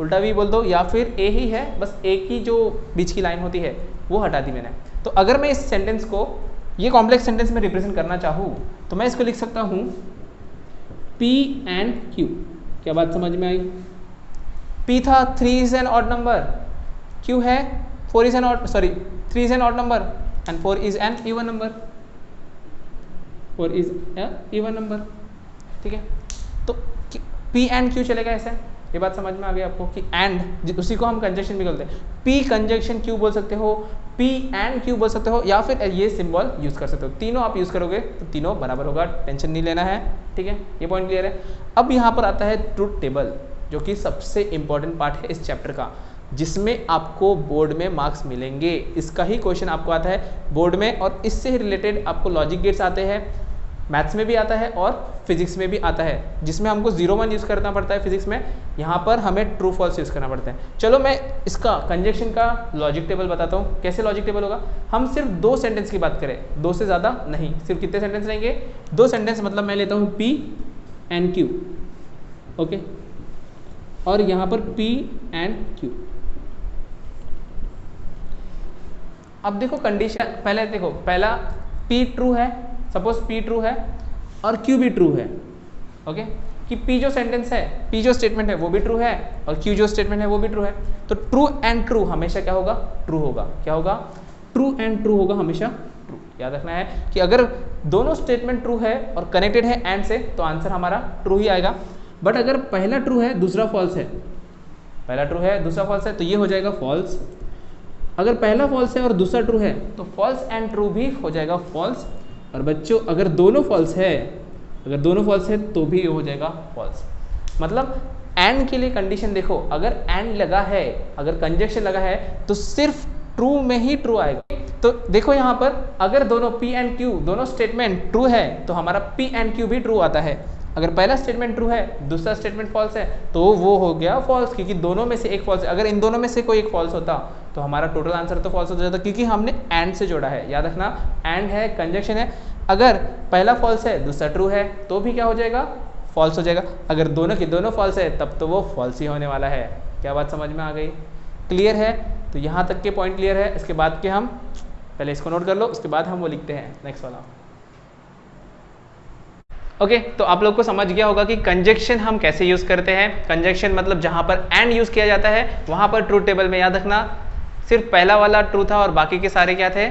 उल्टा वी बोल दो, या फिर ए ही है, बस ए की जो बीच की लाइन होती है वो हटा दी मैंने। तो अगर मैं इस सेंटेंस को, ये कॉम्प्लेक्स सेंटेंस में रिप्रेजेंट करना चाहूँ तो मैं इसको लिख सकता हूँ P एंड Q। क्या बात समझ में आई। P था 3 is an odd number, Q है 4 is an odd, sorry 3 is an odd number and 4 is an even number, 4 is even number. ठीक है, तो P एंड Q चलेगा ऐसे, ये बात समझ में आ गई आपको कि एंड, उसी को हम कंजंक्शन भी बोलते हैं। P कंजंक्शन Q बोल सकते हो, P एंड Q बोल सकते हो, या फिर ये सिंबल यूज कर सकते हो। तीनों आप यूज करोगे तो तीनों बराबर होगा, टेंशन नहीं लेना है। ठीक है, ये पॉइंट क्लियर है। अब यहाँ पर आता है ट्रुथ टेबल, जो कि सबसे इंपॉर्टेंट पार्ट है इस चैप्टर का, जिसमें आपको बोर्ड में मार्क्स मिलेंगे। इसका ही क्वेश्चन आपको आता है बोर्ड में, और इससे ही रिलेटेड आपको लॉजिक गेट्स आते हैं, मैथ्स में भी आता है और फिजिक्स में भी आता है, जिसमें हमको 0-1 यूज़ करना पड़ता है फिजिक्स में, यहाँ पर हमें ट्रू फॉल्स यूज़ करना पड़ता है। चलो मैं इसका कंजंक्शन का लॉजिक टेबल बताता हूँ। कैसे लॉजिक टेबल होगा, हम सिर्फ 2 सेंटेंस की बात करें, 2 से ज़्यादा नहीं, सिर्फ कितने सेंटेंस रहेंगे, 2 सेंटेंस। मतलब मैं लेता हूँ P एंड Q, ओके, और यहाँ पर P एंड Q। अब देखो कंडीशन, पहले देखो, पहला P ट्रू है, सपोज P ट्रू है और Q भी ट्रू है, ओके, कि P जो सेंटेंस है, P जो स्टेटमेंट है वो भी ट्रू है और Q जो स्टेटमेंट है वो भी ट्रू है। तो ट्रू एंड ट्रू हमेशा क्या होगा, ट्रू होगा। क्या होगा, ट्रू एंड ट्रू होगा हमेशा ट्रू। याद रखना है कि अगर दोनों स्टेटमेंट ट्रू है और कनेक्टेड है एंड से तो आंसर हमारा ट्रू ही आएगा। बट अगर पहला ट्रू है दूसरा फॉल्स है, पहला ट्रू है दूसरा फॉल्स है तो ये हो जाएगा फॉल्स। अगर पहला फॉल्स है और दूसरा ट्रू है तो फॉल्स एंड ट्रू भी हो जाएगा फॉल्स। और बच्चों अगर दोनों फॉल्स है, अगर दोनों फॉल्स है तो भी हो जाएगा फॉल्स। मतलब एंड के लिए कंडीशन देखो, अगर एंड लगा है, अगर कंजक्शन लगा है तो सिर्फ ट्रू में ही ट्रू आएगा। तो देखो यहाँ पर अगर दोनों P एंड Q दोनों स्टेटमेंट ट्रू है तो हमारा P एंड Q भी ट्रू आता है। अगर पहला स्टेटमेंट ट्रू है दूसरा स्टेटमेंट फॉल्स है तो वो हो गया फॉल्स, क्योंकि दोनों में से एक फॉल्स है। अगर इन दोनों में से कोई एक फॉल्स होता तो हमारा टोटल आंसर तो फॉल्स हो जाता, क्योंकि हमने एंड से जोड़ा है। याद रखना एंड है, कंजक्शन है। अगर पहला फॉल्स है दूसरा ट्रू है तो भी क्या हो जाएगा, फॉल्स हो जाएगा। अगर दोनों की दोनों फॉल्स है तब तो वो फॉल्स ही होने वाला है। क्या बात समझ में आ गई, क्लियर है? तो यहाँ तक के पॉइंट क्लियर है। इसके बाद के हम पहले इसको नोट कर लो, उसके बाद हम वो लिखते हैं नेक्स्ट वाला। ओके, तो आप लोग को समझ गया होगा कि कंजक्शन हम कैसे यूज करते हैं। कंजक्शन मतलब जहां पर एंड यूज किया जाता है वहां पर ट्रूथ टेबल में याद रखना सिर्फ पहला वाला ट्रू था और बाकी के सारे क्या थे,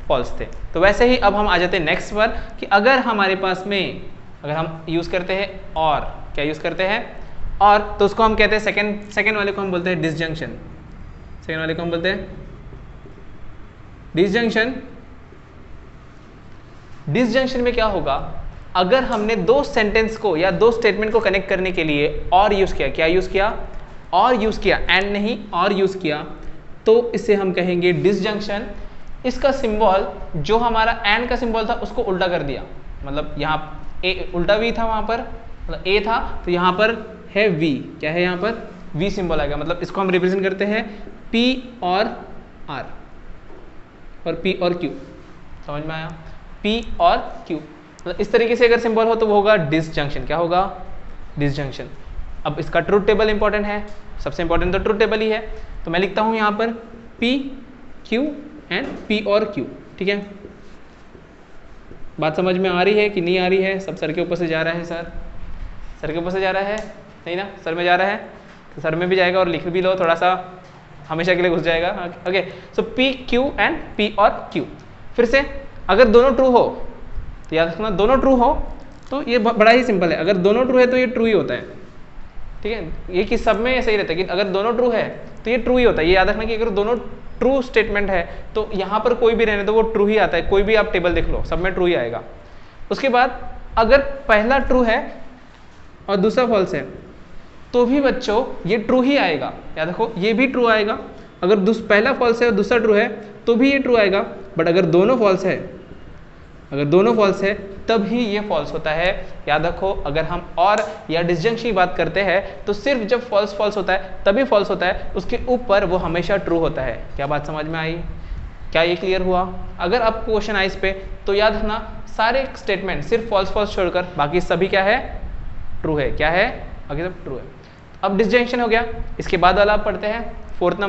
फॉल्स थे। तो वैसे ही अब हम आ जाते हैं नेक्स्ट पर कि अगर हमारे पास में अगर हम यूज करते हैं और, क्या यूज करते हैं और, तो उसको हम कहते हैं सेकेंड वाले को हम बोलते हैं डिसजंक्शन। सेकेंड वाले को हम बोलते हैं डिसजंक्शन। डिसजंक्शन में क्या होगा, अगर हमने दो सेंटेंस को या दो स्टेटमेंट को कनेक्ट करने के लिए और यूज किया, क्या यूज किया, और यूज किया, एंड नहीं और यूज किया, तो इसे हम कहेंगे डिसजंक्शन। इसका सिंबल जो हमारा एंड का सिंबल था उसको उल्टा कर दिया, मतलब यहाँ ए उल्टा वी था, वहां पर मतलब ए था तो यहाँ पर है वी। क्या है यहाँ पर, वी सिंबल आएगा। मतलब इसको हम रिप्रेजेंट करते हैं P और R और P और Q। समझ में आया, P और Q। मतलब इस तरीके से अगर सिंबल हो तो वो होगा डिसजंक्शन। क्या होगा, डिसजंक्शन। अब इसका ट्रूथ टेबल इंपॉर्टेंट है, सबसे इंपॉर्टेंट तो ट्रूथ टेबल ही है। तो मैं लिखता हूँ यहाँ पर P Q एंड P और Q। ठीक है, बात समझ में आ रही है कि नहीं आ रही है? सब सर के ऊपर से जा रहा है, सर के ऊपर से जा रहा है, नहीं ना? सर में जा रहा है तो सर में भी जाएगा और लिख भी लो, थोड़ा सा हमेशा के लिए घुस जाएगा। Okay, so P Q and P और Q। फिर से अगर दोनों ट्रू हो तो याद रखना, दोनों ट्रू हो तो ये बड़ा ही सिंपल है। अगर दोनों ट्रू है तो ये ट्रू ही होता है। ठीक है, ये कि सब में ऐसा ही रहता है कि अगर दोनों ट्रू है तो ये ट्रू ही होता है। ये याद रखना कि अगर दोनों ट्रू स्टेटमेंट है तो यहाँ पर कोई भी रहने तो वो ट्रू ही आता है। कोई भी आप टेबल देख लो, सब में ट्रू ही आएगा। उसके बाद अगर पहला ट्रू है और दूसरा फॉल्स है तो भी बच्चों ये ट्रू ही आएगा। याद रखो, ये भी ट्रू आएगा। अगर पहला फॉल्स है और दूसरा ट्रू है तो भी ये ट्रू आएगा। बट अगर दोनों फॉल्स है, अगर दोनों फॉल्स है तब ही ये फॉल्स होता है। याद रखो, अगर हम और या डिसजंक्शन की बात करते हैं तो सिर्फ जब फॉल्स फॉल्स होता है तभी फॉल्स होता है, उसके ऊपर वो हमेशा ट्रू होता है। क्या बात समझ में आई? क्या ये क्लियर हुआ? अगर आपको क्वेश्चन आए इस पे तो याद रखना सारे स्टेटमेंट सिर्फ फॉल्स फॉल्स छोड़कर बाकी सभी क्या है, ट्रू है। क्या है, बाकी सब ट्रू है। अब डिसजंक्शन हो गया। इसके बाद वाला आप पढ़ते हैं थर्ड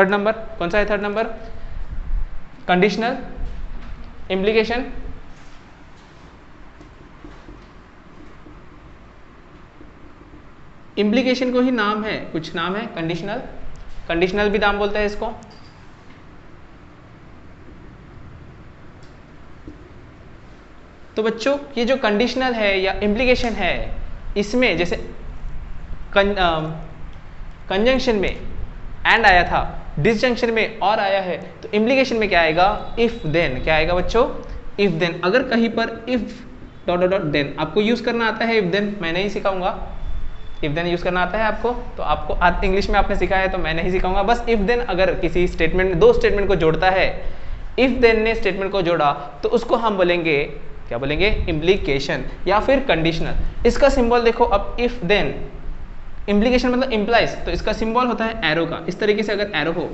नंबर। कौन सा है third number? Conditional, implication, implication को ही नाम है, कुछ नाम है कंडीशनल, कंडीशनल भी नाम बोलते हैं इसको। तो बच्चों ये जो कंडीशनल है या इम्प्लीकेशन है, इसमें जैसे कंजंक्शन में एंड आया था, डिसजंक्शन में और आया है, तो इम्प्लीकेशन में क्या आएगा, इफ देन। क्या आएगा बच्चों, इफ देन। अगर कहीं पर इफ डॉट डॉट देन आपको यूज करना आता है, इफ देन मैं नहीं सिखाऊंगा। इफ देन यूज करना आता है आपको, तो आपको इंग्लिश में आपने सीखा है तो मैं नहीं सिखाऊंगा। बस इफ देन अगर किसी स्टेटमेंट, दो स्टेटमेंट को जोड़ता है, इफ देन ने स्टेटमेंट को जोड़ा तो उसको हम बोलेंगे, क्या बोलेंगे, इम्प्लीकेशन या फिर कंडीशनल। इसका सिंबल देखो, अब इफ देन, इम्प्लीकेशन मतलब इम्प्लाइज, तो इसका सिंबल होता है एरो का। इस तरीके से अगर एरो हो,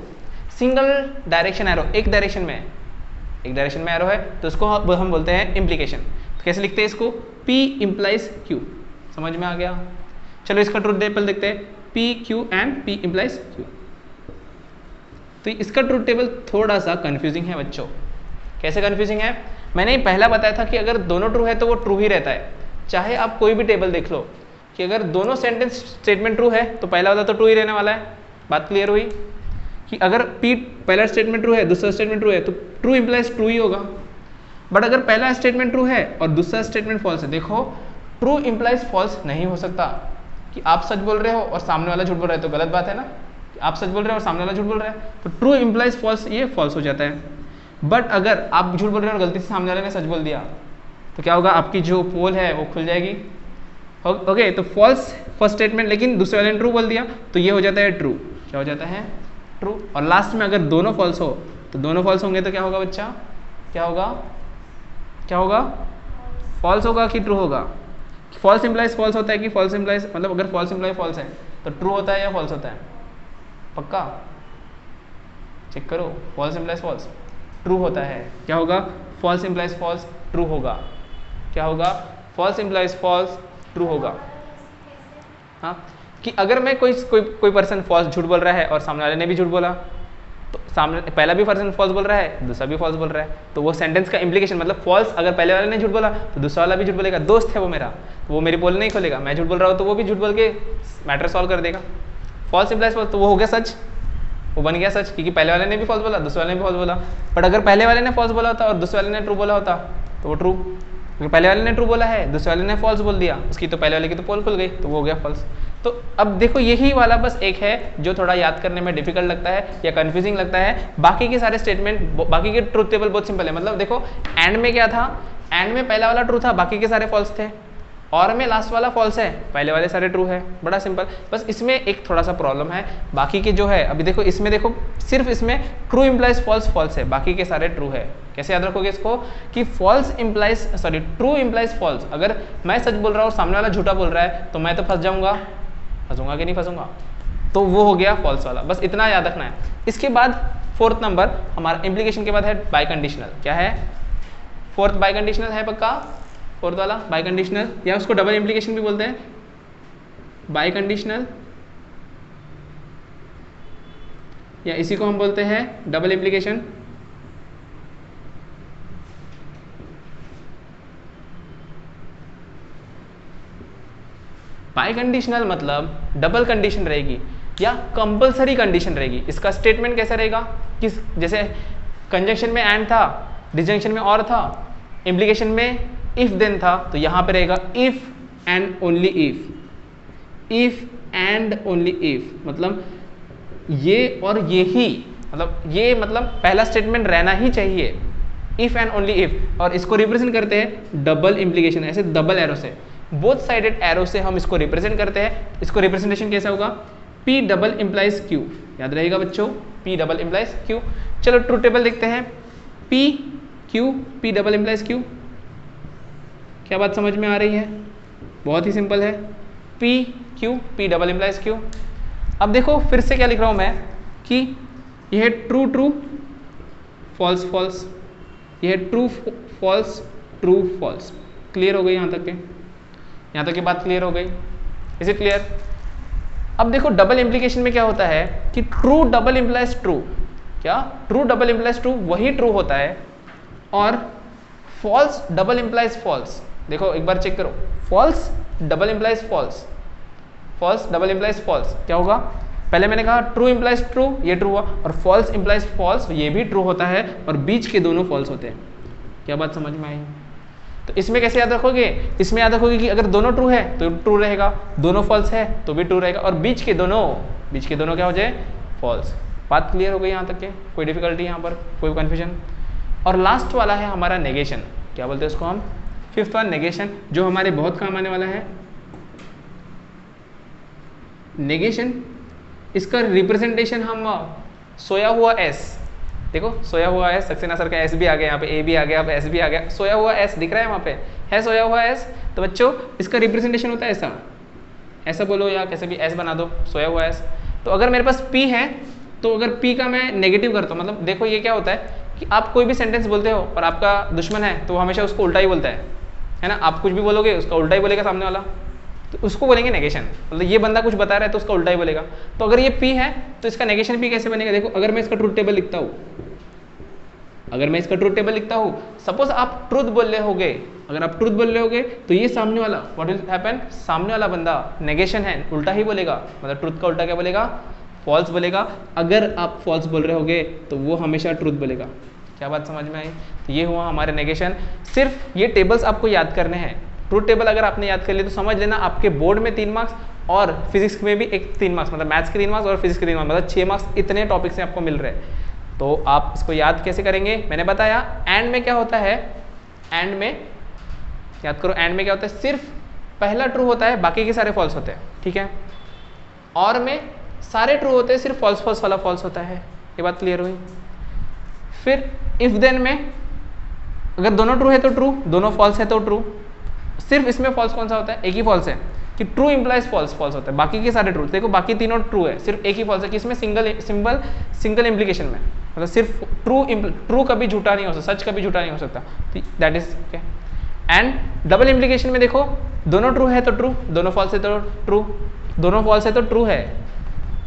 सिंगल डायरेक्शन एरो, एक डायरेक्शन में एरो है तो उसको हम बोलते हैं इम्प्लीकेशन। तो कैसे लिखते हैं इसको, P इम्प्लाइज Q। समझ में आ गया? चलो इसका ट्रूथ टेबल देखते हैं, P Q and P implies Q। तो इसका ट्रूथ टेबल थोड़ा सा कंफ्यूजिंग है बच्चों। कैसे कंफ्यूजिंग है? मैंने पहला बताया था कि अगर दोनों ट्रू है तो वो ट्रू ही रहता है। चाहे आप कोई भी टेबल देख लो कि अगर दोनों सेंटेंस स्टेटमेंट ट्रू है तो पहला वाला तो ट्रू ही रहने वाला है। बात क्लियर हुई? कि अगर P पहला स्टेटमेंट ट्रू है, दूसरा स्टेटमेंट ट्रू है, तो ट्रू इंप्लाइज ट्रू ही होगा। बट अगर पहला स्टेटमेंट ट्रू है और दूसरा स्टेटमेंट फॉल्स है, देखो ट्रू इंप्लाइज फॉल्स नहीं हो सकता। कि आप सच बोल रहे हो और सामने वाला झूठ बोल रहा है तो गलत बात है ना। कि आप सच बोल रहे हो और सामने वाला झूठ बोल रहा है, तो ट्रू इंप्लाइज फॉल्स, ये फॉल्स हो जाता है। बट अगर आप झूठ बोल रहे हो और गलती से सामने वाले ने सच बोल दिया, तो क्या होगा, आपकी जो पोल है वो खुल जाएगी। ओके, तो फॉल्स फर्स्ट स्टेटमेंट, लेकिन दूसरे वाले ने ट्रू बोल दिया, तो ये हो जाता है ट्रू। क्या हो जाता है? ट्रू। और लास्ट में अगर दोनों फॉल्स हो, तो दोनों फॉल्स होंगे तो क्या होगा बच्चा? क्या होगा? क्या होगा? फॉल्स होगा कि ट्रू होगा? फॉल्स इंप्लाइज फॉल्स होता है कि फॉल्स इंप्लाइज, मतलब अगर फॉल्स इंप्लाइज फॉल्स है तो ट्रू होता है या फॉल्स होता है? पक्का चेक करो। फॉल्स इंप्लाइज फॉल्स ट्रू होता है। क्या होगा? फॉल्स इंप्लाइज फॉल्स ट्रू होगा। क्या होगा? फॉल्स इंप्लाइज फॉल्स ट्रू होगा। हाँ, कि अगर मैं कोई पर्सन फॉल्स झूठ बोल रहा है और सामने वाले ने भी झूठ बोला, तो सामने पहला भी पर्सन फॉल्स बोल रहा है, दूसरा भी फॉल्स बोल रहा है, तो वो सेंटेंस का इम्प्लीकेशन, मतलब फॉल्स अगर पहले वाले ने झूठ बोला तो दूसरा वाला भी झूठ बोलेगा। दोस्त है वो मेरा, तो वो मेरी पोल नहीं खोलेगा। मैं झूठ बोल रहा हूँ तो वो भी झूठ बोल के मैटर सॉल्व कर देगा। फॉल्स इंप्लाइज फॉल्स, तो वो हो गया सच, वो बन गया सच, क्योंकि पहले वाले ने भी फॉल्स बोला, दूसरे वाले ने भी फॉल्स बोला। बट अगर पहले वाले ने फॉल्स बोला होता और दूसरे वाले ने ट्रू बोला होता, तो वो ट्रू, क्योंकि पहले वाले ने ट्रू बोला है, दूसरे वाले ने फॉल्स बोल दिया, उसकी तो पहले वाले की तो पोल खुल गई, तो वो हो गया फॉल्स। तो अब देखो यही वाला बस एक है जो थोड़ा याद करने में डिफिकल्ट लगता है या कंफ्यूजिंग लगता है। बाकी के सारे स्टेटमेंट, बाकी के ट्रूथ टेबल बहुत सिंपल है। मतलब देखो एंड में क्या था, एंड में पहला वाला ट्रू था, बाकी के सारे फॉल्स थे, और में लास्ट वाला फॉल्स है, पहले वाले सारे ट्रू है। बड़ा सिंपल। बस इसमें एक थोड़ा सा प्रॉब्लम है, बाकी के जो है, अभी देखो इसमें देखो सिर्फ इसमें ट्रू इंप्लाइज फॉल्स फॉल्स है, बाकी के सारे ट्रू है। कैसे याद रखोगे इसको, कि false implies, sorry true implies false. अगर मैं सच बोल रहा हूँ और सामने वाला झूठा बोल रहा है, तो मैं तो फंस जाऊंगा, फंसूंगा कि नहीं फंसूंगा, तो वो हो गया फॉल्स वाला। बस इतना याद रखना है। इसके बाद फोर्थ नंबर हमारा इम्प्लीकेशन के बाद है बाय कंडीशनल। क्या है? फोर्थ बाय कंडीशनल है पक्का, फोर्थ वाला बाय कंडीशनल, या उसको डबल इम्प्लीकेशन भी बोलते हैं। बाय कंडीशनल, या इसी को हम बोलते हैं डबल इम्प्लीकेशन। बाय कंडीशनल मतलब डबल कंडीशन रहेगी या कंपलसरी कंडीशन रहेगी। इसका स्टेटमेंट कैसा रहेगा, किस, जैसे कंजंक्शन में एंड था, डिसजंक्शन में और था, इम्प्लीकेशन में इफ देन था, तो यहां पे रहेगा if and only if. If and only if मतलब ये और ये ही, मतलब ये मतलब पहला स्टेटमेंट रहना ही चाहिए, इफ एंड ओनली इफ। और इसको रिप्रेजेंट करते हैं डबल इम्प्लीकेशन, ऐसे डबल एरो से, बोथ साइडेड एरो से हम इसको रिप्रेजेंट करते हैं। इसको रिप्रेजेंटेशन कैसा होगा, P डबल इम्प्लाइज Q। याद रहेगा बच्चों, P डबल इम्प्लाइज Q। चलो ट्रूथ टेबल देखते हैं, P Q, P double implies Q। क्या बात समझ में आ रही है? बहुत ही सिंपल है, P Q, P double implies Q। अब देखो फिर से क्या लिख रहा हूं मैं, कि यह ट्रू ट्रू फॉल्स फॉल्स, यह true false true false. Clear हो गई यहाँ तक के? यहाँ तक की बात क्लियर हो गई? Is it clear? अब देखो डबल इम्प्लीकेशन में क्या होता है कि ट्रू डबल इम्प्लाइज ट्रू। क्या? ट्रू डबल इम्प्लाइज ट्रू वही ट्रू होता है, और फॉल्स डबल इम्प्लाइज फॉल्स। देखो एक बार चेक करो, false double implies false, false double implies false. क्या होगा? पहले मैंने कहा ट्रू इम्प्लाइज ट्रू, ये ट्रू हुआ, और फॉल्स इम्प्लाइज फॉल्स, ये भी ट्रू होता है, और बीच के दोनों फॉल्स होते हैं। क्या बात समझ में आई? तो इसमें कैसे याद रखोगे, इसमें याद रखोगे कि अगर दोनों ट्रू है तो ट्रू रहेगा, दोनों फॉल्स है तो भी ट्रू रहेगा, और बीच के दोनों क्या हो जाए, फॉल्स। बात क्लियर हो गई यहाँ तक के? कोई डिफिकल्टी यहाँ पर, कोई कन्फ्यूजन? और लास्ट वाला है हमारा नेगेशन। क्या बोलते हैं उसको हम? फिफ्थ वन नेगेशन, जो हमारे बहुत काम आने वाला है। नेगेशन, इसका रिप्रेजेंटेशन हम सोया हुआ एस, देखो सोया हुआ एस, सक्सेना सर का एस भी आ गया यहाँ पे, ए भी आ गया, अब एस भी आ गया, सोया हुआ एस दिख रहा है वहाँ पे, है सोया हुआ एस। तो बच्चों इसका रिप्रेजेंटेशन होता है ऐसा, ऐसा बोलो या कैसे भी एस बना दो, सोया हुआ एस। तो अगर मेरे पास पी है, तो अगर पी का मैं नेगेटिव करता हूँ, मतलब देखो ये क्या होता है कि आप कोई भी सेंटेंस बोलते हो और आपका दुश्मन है तो हमेशा उसको उल्टा ही बोलता है ना। आप कुछ भी बोलोगे उसका उल्टा ही बोलेगा सामने वाला, तो उसको बोलेंगे नेगेशन। मतलब ये बंदा कुछ बता रहा है तो उसका उल्टा ही बोलेगा। तो अगर ये पी है तो इसका नेगेशन पी कैसे बनेगा? देखो अगर मैं इसका ट्रूथ टेबल लिखता हूँ, अगर मैं इसका ट्रूथ टेबल लिखता हूँ, सपोज आप ट्रूथ बोल रहे होगे, अगर आप ट्रूथ बोल रहे होगे तो ये सामने वाला, व्हाट विल हैपन, सामने वाला बंदा नेगेशन है, उल्टा ही बोलेगा, मतलब ट्रूथ का उल्टा क्या बोलेगा, फॉल्स बोलेगा, अगर आप फॉल्स बोल रहे होगे तो वो हमेशा ट्रूथ बोलेगा। क्या बात समझ में आई? तो ये हुआ हमारे नेगेशन। सिर्फ ये टेबल्स आपको याद करने हैं। ट्रूथ टेबल अगर आपने याद कर लिया तो समझ लेना आपके बोर्ड में 3 मार्क्स और फिजिक्स में भी एक 3 मार्क्स, मतलब मैथ्स के 3 मार्क्स और फिजिक्स के 3 मार्क्स, मतलब 6 मार्क्स इतने टॉपिक से आपको मिल रहे हैं। तो आप इसको याद कैसे करेंगे मैंने बताया। एंड में क्या होता है, एंड में याद करो, एंड में क्या होता है, सिर्फ पहला ट्रू होता है, बाकी के सारे फॉल्स होते हैं, ठीक है। और में सारे ट्रू होते हैं, सिर्फ फॉल्स फॉल्स वाला फॉल्स होता है। ये बात क्लियर हुई? फिर इफ देन में अगर दोनों ट्रू है तो ट्रू, दोनों फॉल्स है तो ट्रू। सिर्फ इसमें फॉल्स कौन सा होता है, एक ही फॉल्स है कि ट्रू इंप्लाइज फॉल्स, फॉल्स होता है, बाकी के सारे ट्रू। देखो बाकी तीनों ट्रू है, सिर्फ एक ही फॉल्स है कि इसमें सिंगल इम्प्लीकेशन में, मतलब सिर्फ ट्रू कभी झूठा नहीं हो सकता, सच कभी झूठा नहीं हो सकता, that is okay. And double implication में देखो दोनों ट्रू है तो ट्रू, दोनों फॉल्स है तो ट्रू, दोनों फॉल्स है तो ट्रू है,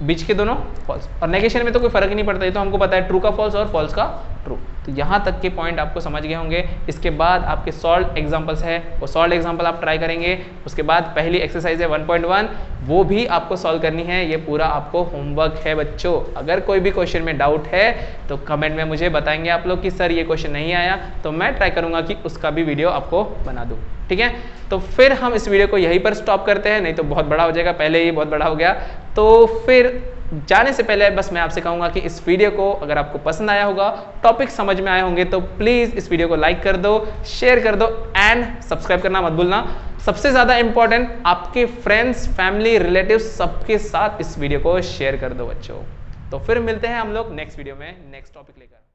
बीच के दोनों फॉल्स। और नेगेशन में तो कोई फर्क ही नहीं पड़ता, ये तो हमको पता है ट्रू का फॉल्स और फॉल्स का ट्रू। तो यहाँ तक के पॉइंट आपको समझ गए होंगे। इसके बाद आपके सॉल्व एग्जांपल्स है, वो सॉल्व एग्जांपल आप ट्राई करेंगे। उसके बाद पहली एक्सरसाइज है 1.1, वो भी आपको सॉल्व करनी है। ये पूरा आपको होमवर्क है बच्चों। अगर कोई भी क्वेश्चन में डाउट है तो कमेंट में मुझे बताएंगे आप लोग कि सर ये क्वेश्चन नहीं आया, तो मैं ट्राई करूंगा कि उसका भी वीडियो आपको बना दूँ, ठीक है। तो फिर हम इस वीडियो को यहीं पर स्टॉप करते हैं, नहीं तो बहुत बड़ा हो जाएगा, पहले ही बहुत बड़ा हो गया। तो फिर जाने से पहले बस मैं आपसे कहूंगा कि इस वीडियो को अगर आपको पसंद आया होगा, टॉपिक समझ में आए होंगे, तो प्लीज इस वीडियो को लाइक कर दो, शेयर कर दो एंड सब्सक्राइब करना मत भूलना। सबसे ज्यादा इंपॉर्टेंट, आपके फ्रेंड्स, फैमिली, रिलेटिव्स सबके साथ इस वीडियो को शेयर कर दो बच्चों। तो फिर मिलते हैं हम लोग नेक्स्ट वीडियो में नेक्स्ट टॉपिक लेकर।